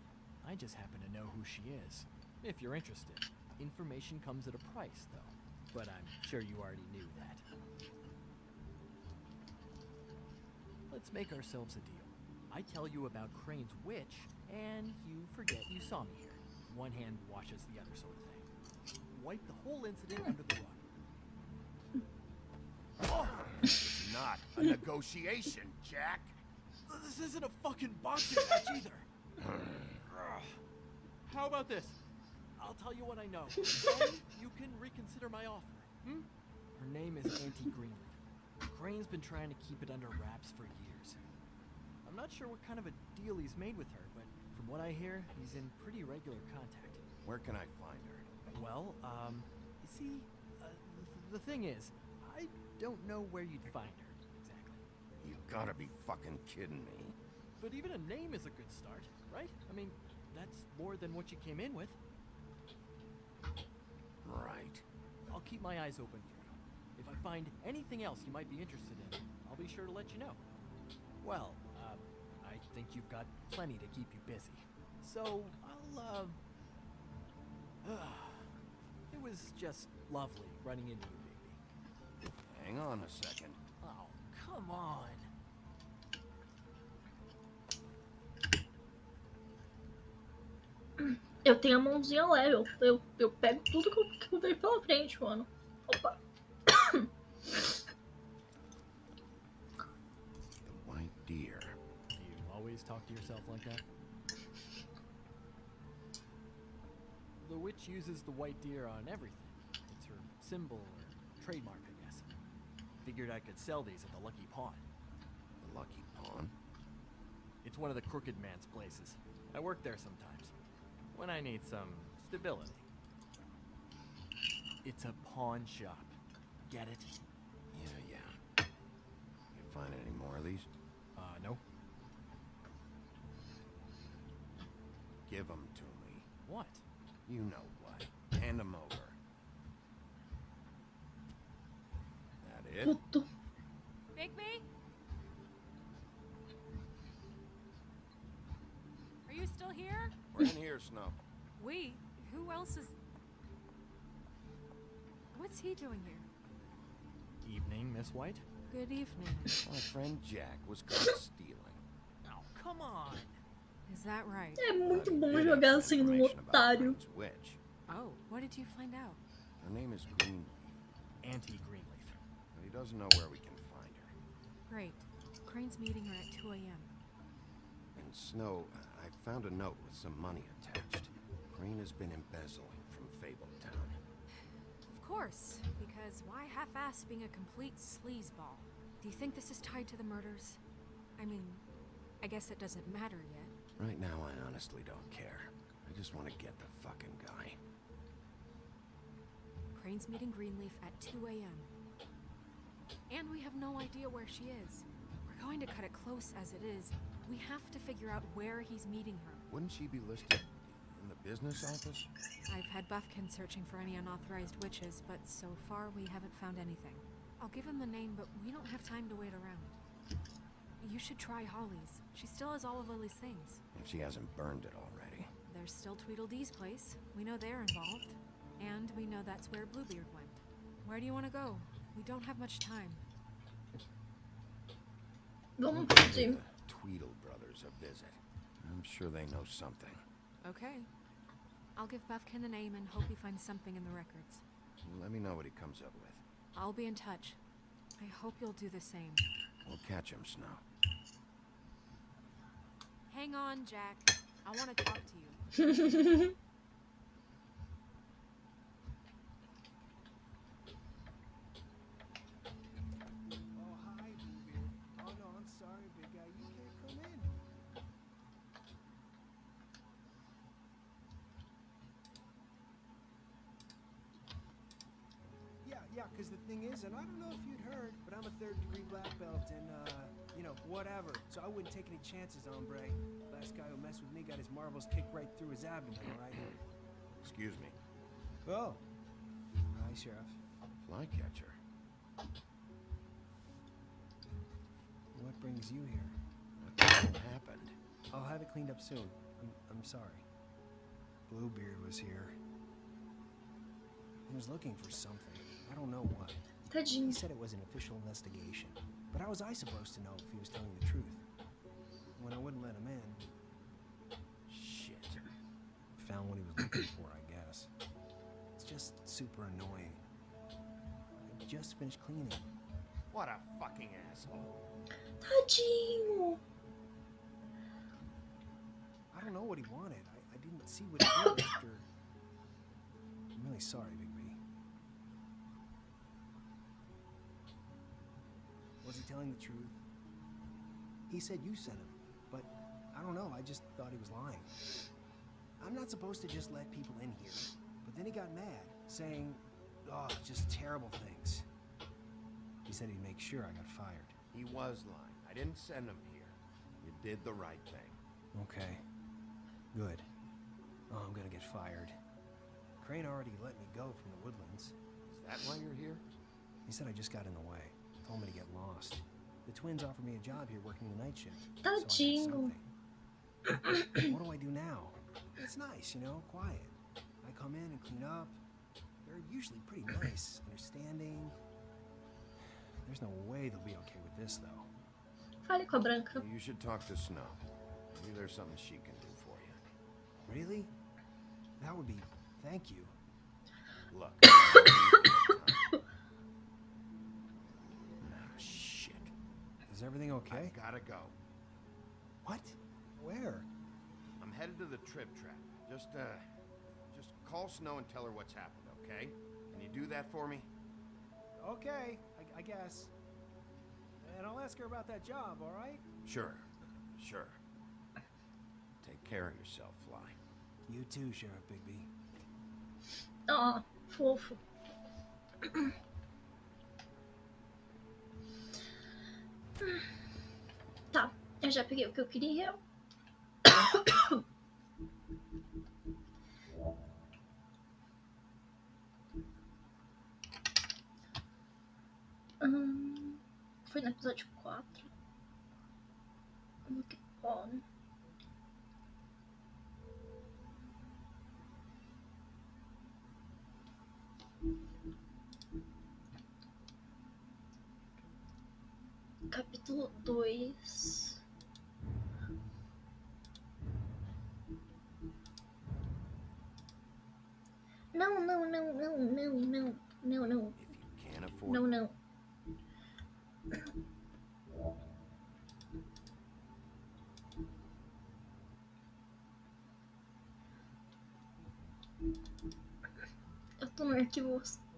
I just happen to know who she is. If you're interested. Information comes at a price, though. But I'm sure you already knew that. Let's make ourselves a deal. I tell you about Crane's witch, and you forget you saw me here. One hand washes the other sort of thing. Wipe the whole incident under the rug. It's not a negotiation, Jack. This isn't a fucking boxing match either. How about this? I'll tell you what I know. Then you can reconsider my offer. Her name is Auntie Greenleaf. Crane's been trying to keep it under wraps for years. I'm not sure what kind of a deal he's made with her, but from what I hear, he's in pretty regular contact. Where can I find her? Well, you see, the thing is, I don't know where you'd find her, exactly. You gotta be fucking kidding me. But even a name is a good start, right? I mean, that's more than what you came in with. Right. I'll keep my eyes open for you. If I find anything else you might be interested in, I'll be sure to let you know. Well, I think you've got plenty to keep you busy. So, I'll, it was just lovely running into you, baby. Hang on a second. Oh, come on. Eu tenho a mãozinha leve, eu pego tudo que eu vejo pela frente, mano. Opa. The white deer. Do you always talk to yourself like that? The witch uses the white deer on everything. It's her symbol or trademark, I guess. Figured I could sell these at the Lucky Pawn. The Lucky Pawn? It's one of the crooked man's places. I work there sometimes. When I need some stability. It's a pawn shop. Get it? Yeah. You find any more of these? No. Give them to me. What? You know what. Hand them over. That it? Bigby? Are you still here? We're in here, Snow. We? Who else is... What's he doing here? Evening, Miss White. Good evening. My friend Jack was caught stealing. Oh, come on. Is that right? É muito bom jogar assim no otário. Witch. Oh, what did you find out? Her name is Greenleaf. Auntie Greenleaf. But he doesn't know where we can find her. Great. Crane's meeting her at 2 a.m. And Snow, I found a note with some money attached. Crane has been embezzling from Fabletown. Of course, because why half-ass being a complete sleazeball? Do you think this is tied to the murders? I mean, I guess it doesn't matter yet. Right now, I honestly don't care. I just want to get the fucking guy. Crane's meeting Greenleaf at 2 a.m. And we have no idea where she is. We're going to cut it close as it is. We have to figure out where he's meeting her. Wouldn't she be listed in the business office? I've had Buffkin searching for any unauthorized witches, but so far we haven't found anything. I'll give him the name, but we don't have time to wait around. You should try Holly's. She still has all of Lily's things. If she hasn't burned it already. There's still Tweedledee's place. We know they're involved. And we know that's where Bluebeard went. Where do you want to go? We don't have much time. Vamos Give fugir. the Tweedle brothers a visit. I'm sure they know something. Okay. I'll give Buffkin the name and hope he finds something in the records. Let me know what he comes up with. I'll be in touch. I hope you'll do the same. We'll catch him, Snow. Hang on, Jack. I want to talk to you. Oh, hi, Bluebeard. Oh, no, I'm sorry, big guy. You can't come in. Yeah, because the thing is, and I don't know if you'd heard, but I'm a third-degree black belt and, whatever. So I wouldn't take any chances, hombre. Last guy who messed with me got his marbles kicked right through his abdomen, all right? Excuse me. Oh. Hi, Sheriff. Flycatcher. What brings you here? What the hell happened? I'll have it cleaned up soon. I'm sorry. Bluebeard was here. He was looking for something. I don't know what. Tadinho. He said it was an official investigation. But how was I supposed to know if he was telling the truth? When I wouldn't let him in... Shit. Found what he was looking for, I guess. It's just super annoying. I just finished cleaning. What a fucking asshole. Tadinho. I don't know what he wanted. I didn't see what he did after... I'm really sorry, Big B. Was he telling the truth? He said you sent him, but I don't know, I just thought he was lying. I'm not supposed to just let people in here, but then he got mad, saying, oh, just terrible things. He said he'd make sure I got fired. He was lying. I didn't send him here. You did the right thing. Okay. Good. Oh, I'm gonna get fired. Crane already let me go from the Woodlands. Is that why you're here? He said I just got in the way. Told me to get lost. The twins offered me a job here working the night shift. Tadinho. What do I do now? It's nice, you know, quiet. I come in and clean up. They're usually pretty nice, understanding. There's no way they'll be okay with this, though. Fale com a Branca. You should talk to Snow. Maybe there's something she can do for you. Really? That would be... Thank you. Look. Shit. Is everything okay? I gotta go. What? Where? I'm headed to the Trip Trap. Just call Snow and tell her what's happened, okay? Can you do that for me? Okay, I guess. And I'll ask her about that job, all right? Sure. Take care of yourself, Fly. You too, Sheriff Bigby. Ó, fofo. Tá, eu já peguei o que eu queria. Foi no episódio 4. Look on. Capítulo 2. Não. Não.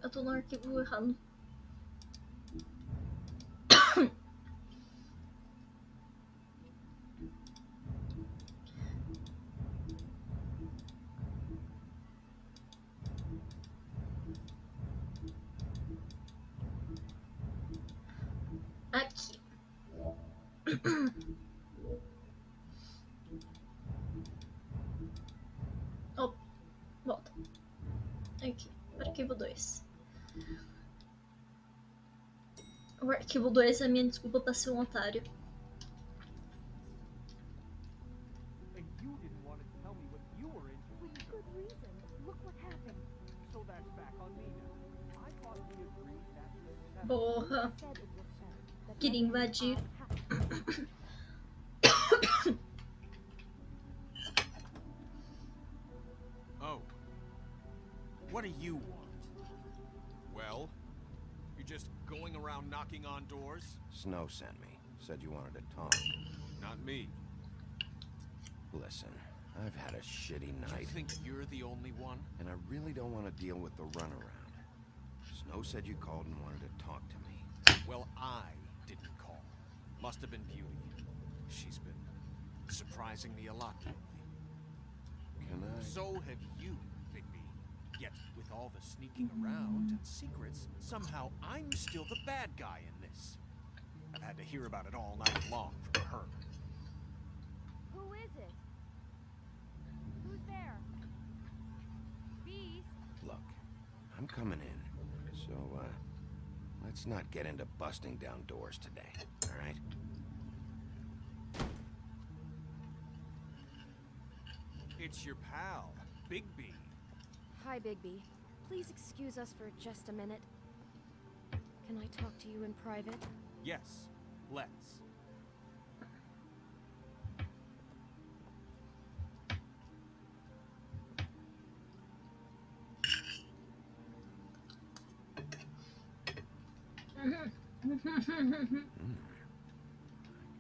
Eu tô no arquivo errado. Aqui. Oh, volta. Aqui, arquivo 2. O arquivo 2 é a minha desculpa pra ser um otário. And you didn't want to tell me what you were into. With good reason. Look what happened. So that's back on me now. I thought we agreed that... Porra. Queria invadir. Oh. What do you want? Well? You're just going around knocking on doors? Snow sent me. Said you wanted to talk. Not me. Listen, I've had a shitty night. You think you're the only one? And I really don't want to deal with the runaround. Snow said you called and wanted to talk to me. Well, I didn't call. Must have been Beauty. She's been surprising me a lot lately. Can I? So have you, Bigby. Yet, with all the sneaking around and secrets, somehow I'm still the bad guy in this. I've had to hear about it all night long from her. Who is it? Who's there? Beast? Look, I'm coming in. So, let's not get into busting down doors today, all right? It's your pal. Bigby. Hi, Bigby. Please excuse us for just a minute. Can I talk to you in private? Yes, let's.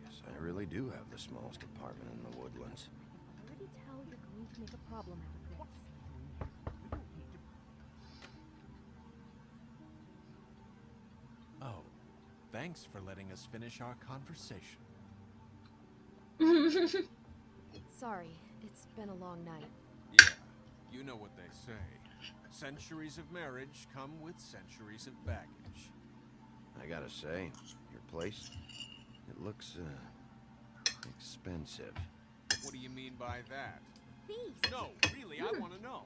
Guess I really do have the smallest apartment in the woodlands. I already tell you're going to make a problem out of this. Oh, thanks for letting us finish our conversation. Sorry, it's been a long night. Yeah, you know what they say. Centuries of marriage come with centuries of baggage. I gotta say, your place, it looks, expensive. What do you mean by that? Beast! No, really, I want to know.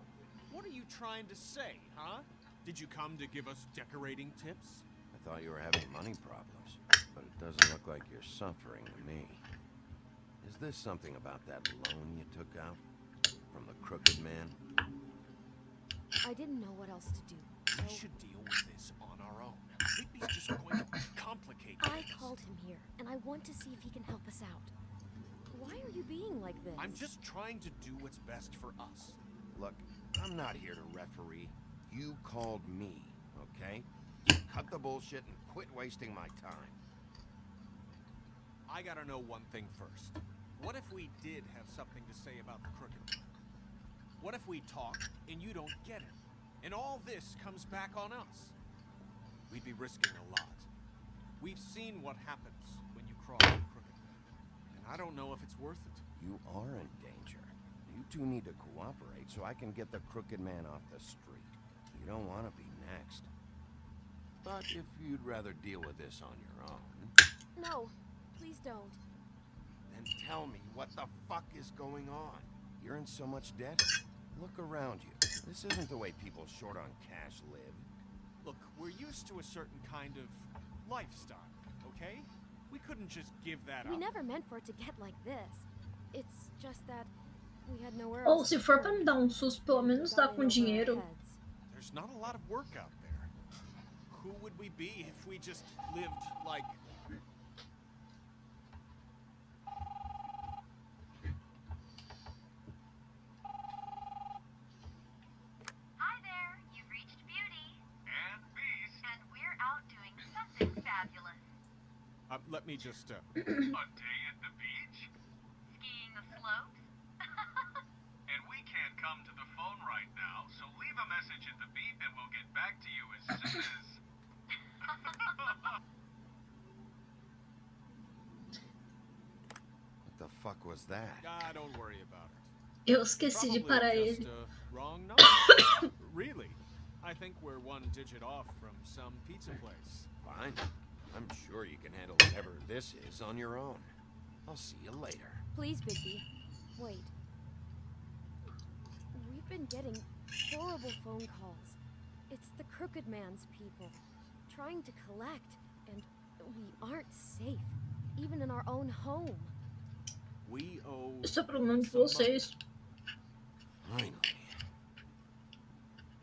What are you trying to say, huh? Did you come to give us decorating tips? I thought you were having money problems, but it doesn't look like you're suffering to me. Is this something about that loan you took out from the crooked man? I didn't know what else to do. We should deal with this on our own. Bigby's just going to complicate things. I called him here, and I want to see if he can help us out. Why are you being like this? I'm just trying to do what's best for us. Look, I'm not here to referee. You called me, okay? So cut the bullshit and quit wasting my time. I gotta know one thing first. What if we did have something to say about the crooked man? What if we talk and you don't get it? And all this comes back on us? We'd be risking a lot. We've seen what happens when you cross the crooked man. And I don't know if it's worth it. You are in danger. You two need to cooperate so I can get the crooked man off the street. You don't want to be next. But if you'd rather deal with this on your own... No, please don't. Then tell me what the fuck is going on. You're in so much debt? Look around you. This isn't the way people short on cash live. Look, we're used to a certain kind of lifestyle, okay? We couldn't just give that up. We never meant for it to get like this. It's just that we had nowhere Ou else se to for turn. pra me dar um susto, pelo menos dá com dinheiro. There's not a lot of work out there. Who would we be if we just lived like... Hi there, you've reached Beauty. And Beast. And we're out doing something fabulous. Let me just, A day at the beach? Skiing the slopes? And we can't come to the phone right now, so leave a message at the beep and we'll get back to you as soon as... What the fuck was that? Ah, don't worry about it. Eu esqueci de parar Just ele. a wrong number. Really? I think we're one digit off from some pizza place. Fine. I'm sure you can handle whatever this is on your own. I'll see you later. Please, Bigby. Wait. We've been getting horrible phone calls. It's the Crooked Man's people, trying to collect, and we aren't safe, even in our own home. We owe... Isso é problema de vocês. Finally.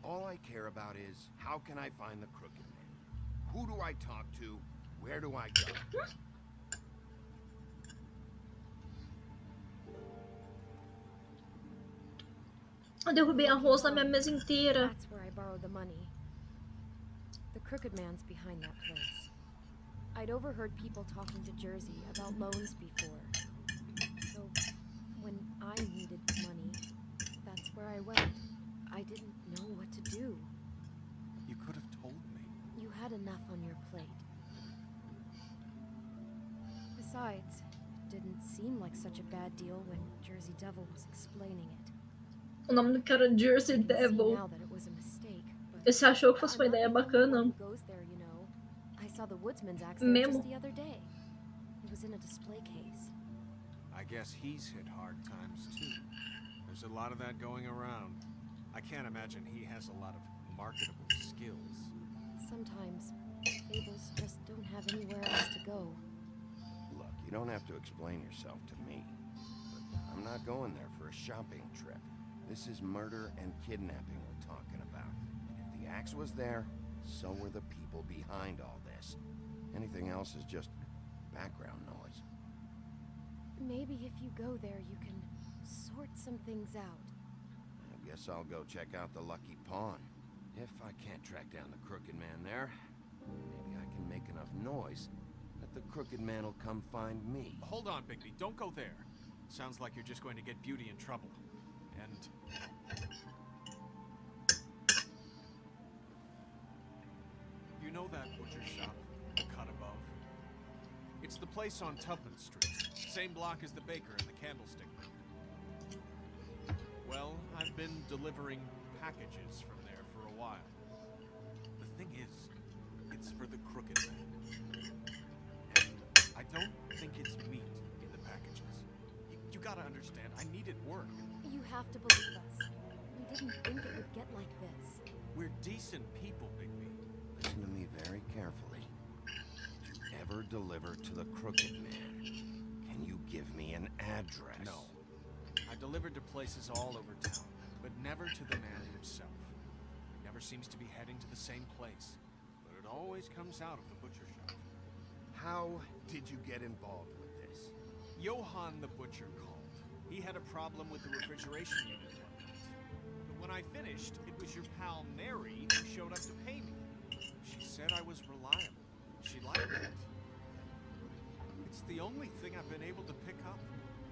All I care about is, how can I find the crooked man? Who do I talk to? Where do I go? Eu derrubei arroz na minha mesa inteira. That's where I borrowed the money. The Crooked Man's behind that place. I'd overheard people talking to Jersey about loans before. So, when I needed money, that's where I went. I didn't know what to do. You could have told me. You had enough on your plate. Besides, it didn't seem like such a bad deal when Jersey Devil was explaining it. O nome do cara é Jersey Devil. Now that it was a mistake, but Você achou que fosse uma ideia bacana? goes there, you know. I saw the woodsman's axe there Mesmo. just the other day. It was in a display case. I guess he's hit hard times too. There's a lot of that going around. I can't imagine he has a lot of marketable skills. Sometimes fables just don't have anywhere else to go. Look, you don't have to explain yourself to me. But I'm not going there for a shopping trip. This is murder and kidnapping we're talking about. And if the axe was there, so were the people behind all this. Anything else is just background noise. Maybe if you go there, you can sort some things out. I guess I'll go check out the Lucky Pawn. If I can't track down the Crooked Man there, maybe I can make enough noise that the Crooked Man will come find me. Hold on, Bigby. Don't go there. Sounds like you're just going to get Beauty in trouble. And... you know that butcher shop, cut above? It's the place on Tubman Street. Same block as the baker and the candlestick maker. Well, I've been delivering packages from there for a while. The thing is, it's for the Crooked Man. And I don't think it's meat in the packages. You gotta understand, I needed work. You have to believe us. We didn't think it would get like this. We're decent people, Bigby. Listen to me very carefully. Did you ever deliver to the Crooked Man? Can you give me an address? No. I delivered to places all over town, but never to the man himself. He never seems to be heading to the same place, but it always comes out of the butcher shop. How did you get involved with this? Johann the butcher called. He had a problem with the refrigeration unit one night. But when I finished, it was your pal Mary who showed up to pay me. She said I was reliable. She liked it. It's the only thing I've been able to pick up,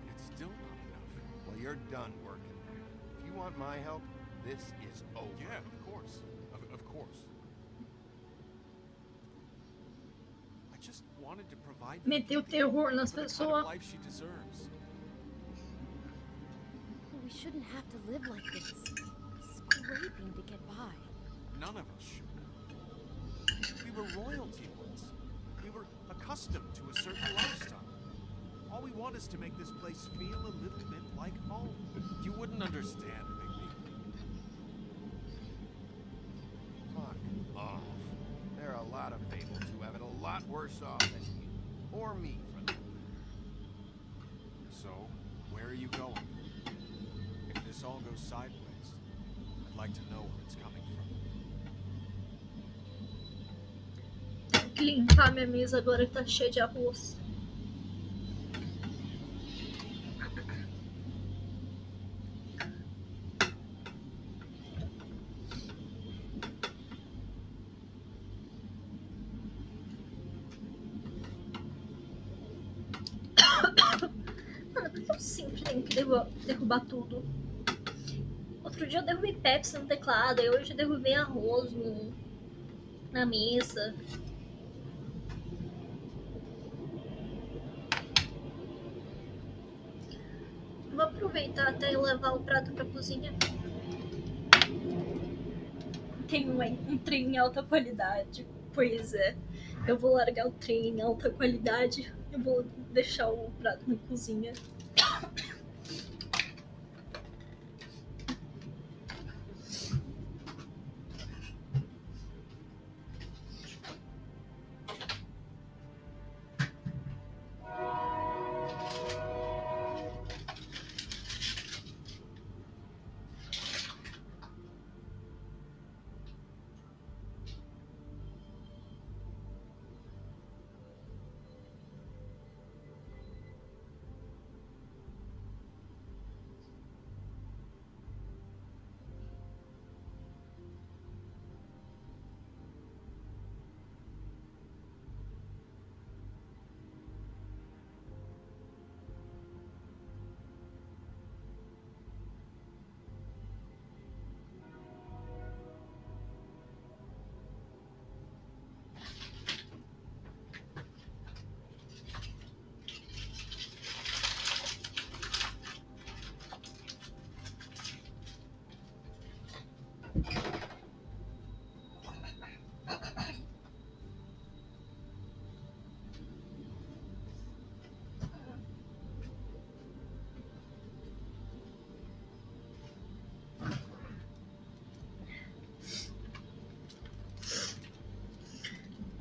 and it's still not enough. Well, you're done working there. If you want my help, this is over. Yeah, of course. Of course. I just wanted to provide Meteu terror nas the kind of pessoas. life she deserves. We shouldn't have to live like this. Scraping to get by. None of us should. We were royalty once. We were accustomed to a certain lifestyle. All we want is to make this place feel a little bit like home. You wouldn't understand, Bigby. Fuck off. There are a lot of fables who have it a lot worse off than you. Or me, for that matter. So, where are you going? If this all goes sideways, I'd like to know where it's coming from. Tenho que limpar minha mesa agora que tá cheia de arroz. Mano, por que eu sempre tenho que derrubar tudo? Outro dia eu derrubei Pepsi no teclado, e hoje eu derrubei arroz na mesa. Vou aproveitar até e levar o prato pra cozinha. Tem um trem em alta qualidade. Pois é, eu vou largar o trem em alta qualidade e vou deixar o prato na cozinha.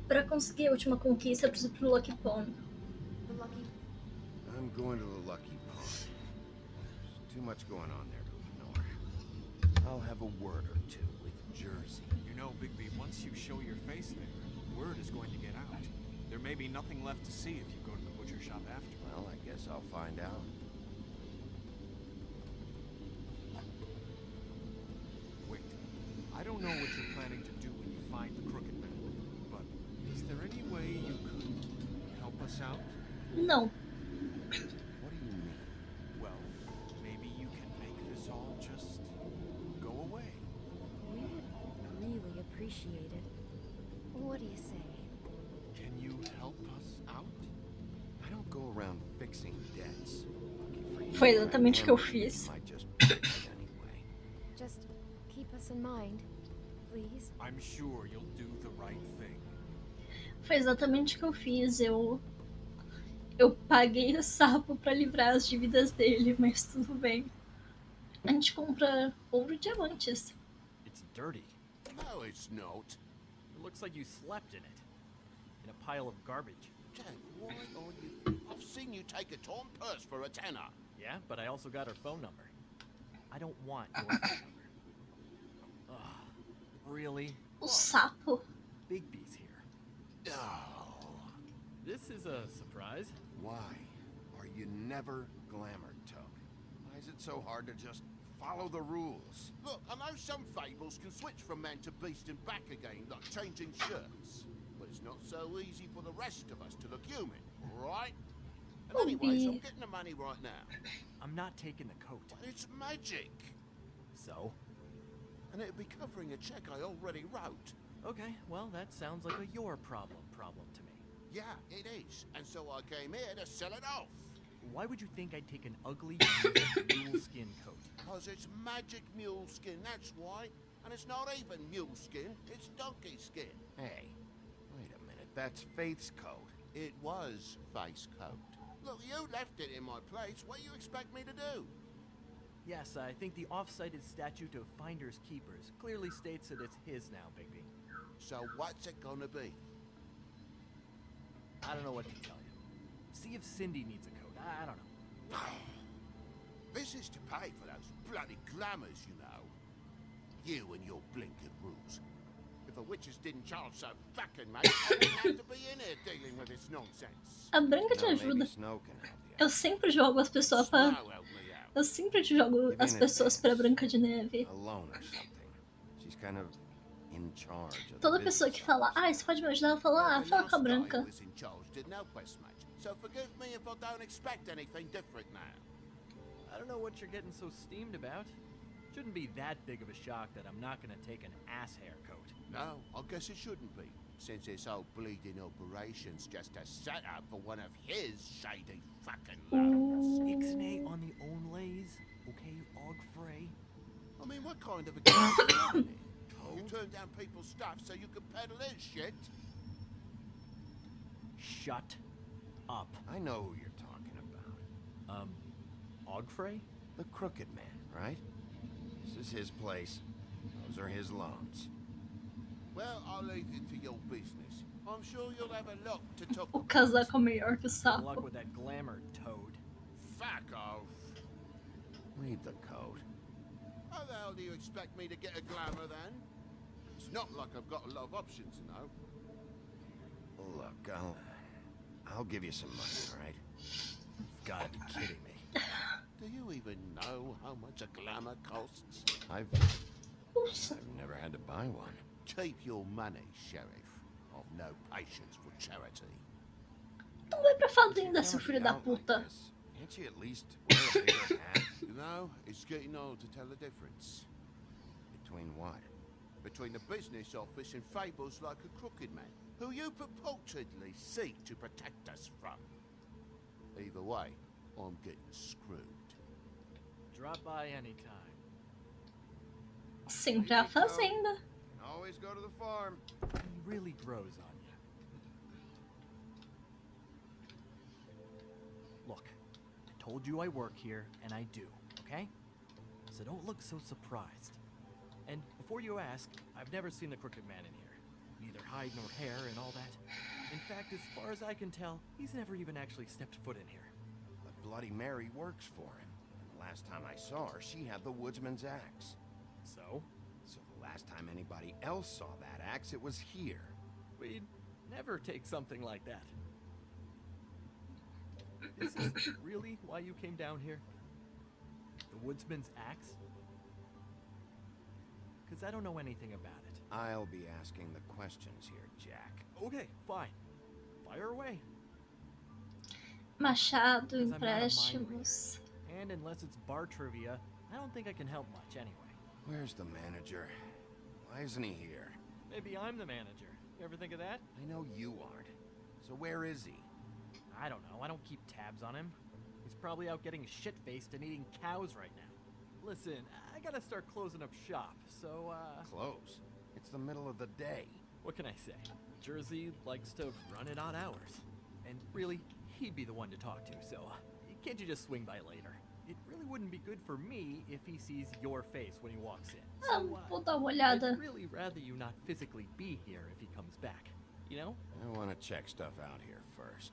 Pra conseguir a última conquista, eu preciso pro Lucky Pawn. I'm going to the Lucky Pawn. There's too much going on there to ignore. I'll have a word or two with Jersey. You know, Bigby, once you show your face there, word is going to get out. There may be nothing left to see if you go to the butcher shop after. Well, I guess I'll find out. Wait, I don't know what you're planning to do when you find the Crooked Man, but is there any way you could help us out? Não. What do you mean? Well, maybe you can make this all just go away. We would really appreciate it. What do you say? Can you help us out? I don't go around fixing debts. Foi exatamente o que eu fiz. Might just fix it anyway. Just keep us in mind, please. I'm sure you'll do the right thing. Foi exatamente o que eu fiz. Eu paguei o sapo pra livrar as dívidas dele, mas tudo bem. A gente compra ouro e diamantes. It's dirty. No, it's not. It looks like you slept in it. In a pile of garbage. Jack, why are you... I've seen you take a torn purse for a tenner. Yeah, but I also got her phone number. I don't want your phone number. Ugh, really? O sapo. Bigby's here. Oh. This is a surprise. Why are you never glamored, Toke? Why is it so hard to just follow the rules? Look, I know some fables can switch from man to beast and back again, like changing shirts. But it's not so easy for the rest of us to look human, alright? And anyways, I'm getting the money right now. I'm not taking the coat. But it's magic. So? And it'd be covering a check I already wrote. Okay, well, that sounds like a your problem to me. Yeah, it is. And so I came here to sell it off. Why would you think I'd take an ugly mule skin coat? Because it's magic mule skin, that's why. And it's not even mule skin, it's donkey skin. Hey, wait a minute. That's Faith's coat. It was Faith's coat. Look, you left it in my place. What do you expect me to do? Yes, I think the off-cited statute of Finders Keepers clearly states that it's his now, Bigby. So what's it gonna be? I don't know what to tell you. See if Cindy needs a coat. I don't know. This is to pay for those bloody glamours, you know. You and your blinking rules. If the witches didn't charge so fucking much, I wouldn't have to be in here dealing with this nonsense. A Branca te ajuda. Eu sempre jogo as pessoas pra... Eu sempre jogo as pessoas pra Branca de Neve. Alone or something. She's kind of in charge of Toda pessoa que fala, você pode me ajudar, eu falo, fala com a Branca. So forgive me if I don't expect anything different now. I don't know what you're getting so steamed about. Shouldn't be that big of a shock that I'm not gonna take an ass hair coat. No, I guess it shouldn't be, since this whole bleeding operation's just a setup for one of his shady fucking lovers. Ixnay on the onlays, okay, Og Frey? I mean, what kind of a guy are you living in? You turn down people's stuff so you can peddle his shit? Shut up. I know who you're talking about. Og Frey? The Crooked Man, right? This is his place. Those are his loans. Well, I'll leave it to your business. I'm sure you'll have a lot to talk O casaco é melhor que o Good luck sapo. with that glamour, Toad. Fuck off. Leave the coat. How the hell do you expect me to get a glamour then? It's not like I've got a lot of options, you know. Look, I'll give you some money, all right? You've got to be kidding me. Do you even know how much a glamour costs? I've never had to buy one. Keep your money, Sheriff. I've no patience for charity. Então vai pra fazenda, seu filho da puta. Can't you at least wear a bigger hat? You know, it's getting old to tell the difference. Between what? Between the business office and fables like a crooked man, who you purportedly seek to protect us from. Either way, I'm getting screwed. Drop by anytime. Sempre a fazenda. Can always go to the farm. He really grows on you. Look, I told you I work here, and I do, okay? So don't look so surprised. And before you ask, I've never seen the Crooked Man in here. Neither hide nor hair and all that. In fact, as far as I can tell, he's never even actually stepped foot in here. But Bloody Mary works for him. And the last time I saw her, she had the woodsman's axe. So? So the last time anybody else saw that axe, it was here. We'd never take something like that. Is this really why you came down here? The woodsman's axe? Because I don't know anything about it. I'll be asking the questions here, Jack. Okay, fine. Fire away. Machado, 'Cause I'm not a mind empréstimos. reader. And unless it's bar trivia, I don't think I can help much anyway. Where's the manager? Why isn't he here? Maybe I'm the manager. You ever think of that? I know you aren't. So where is he? I don't know. I don't keep tabs on him. He's probably out getting shit-faced and eating cows right now. Listen, I gotta start closing up shop, so, Close. It's the middle of the day. What can I say? Jersey likes to run at odd hours. And really, he'd be the one to talk to, so can't you just swing by later? It really wouldn't be good for me if he sees your face when he walks in. So, Vou dar uma olhada. I'd really rather you not physically be here if he comes back. You know? I want to check stuff out here first.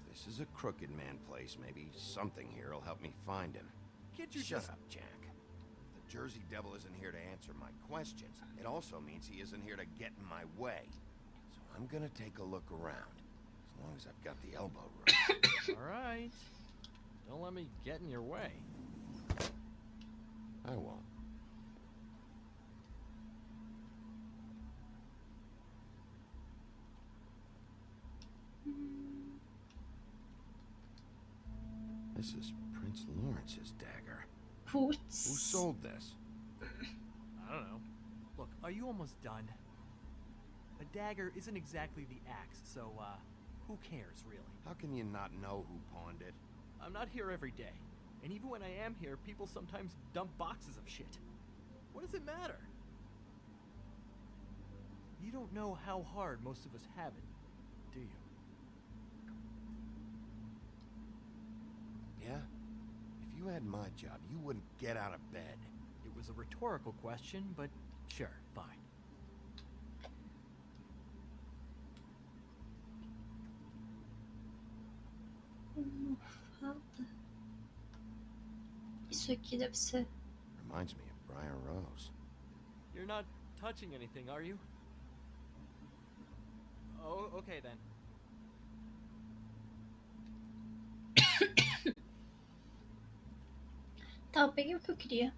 If this is a crooked man place, maybe something here will help me find him. Can't you Shut just... up, Jack. If the Jersey Devil isn't here to answer my questions, it also means he isn't here to get in my way. So I'm gonna take a look around, as long as I've got the elbow room. All right. Don't let me get in your way. I won't. This is Prince Lawrence's dagger. Who Putz. sold this? I don't know. Look, are you almost done? A dagger isn't exactly the axe, so, who cares, really? How can you not know who pawned it? I'm not here every day. And even when I am here, people sometimes dump boxes of shit. What does it matter? You don't know how hard most of us have it, do you? Yeah? If you had my job, you wouldn't get out of bed. It was a rhetorical question, but sure, fine. Falta. Isso aqui deve ser. Reminds me of Briar Rose. You're not touching anything, are you? Oh, okay then. Tá, eu peguei o que eu queria.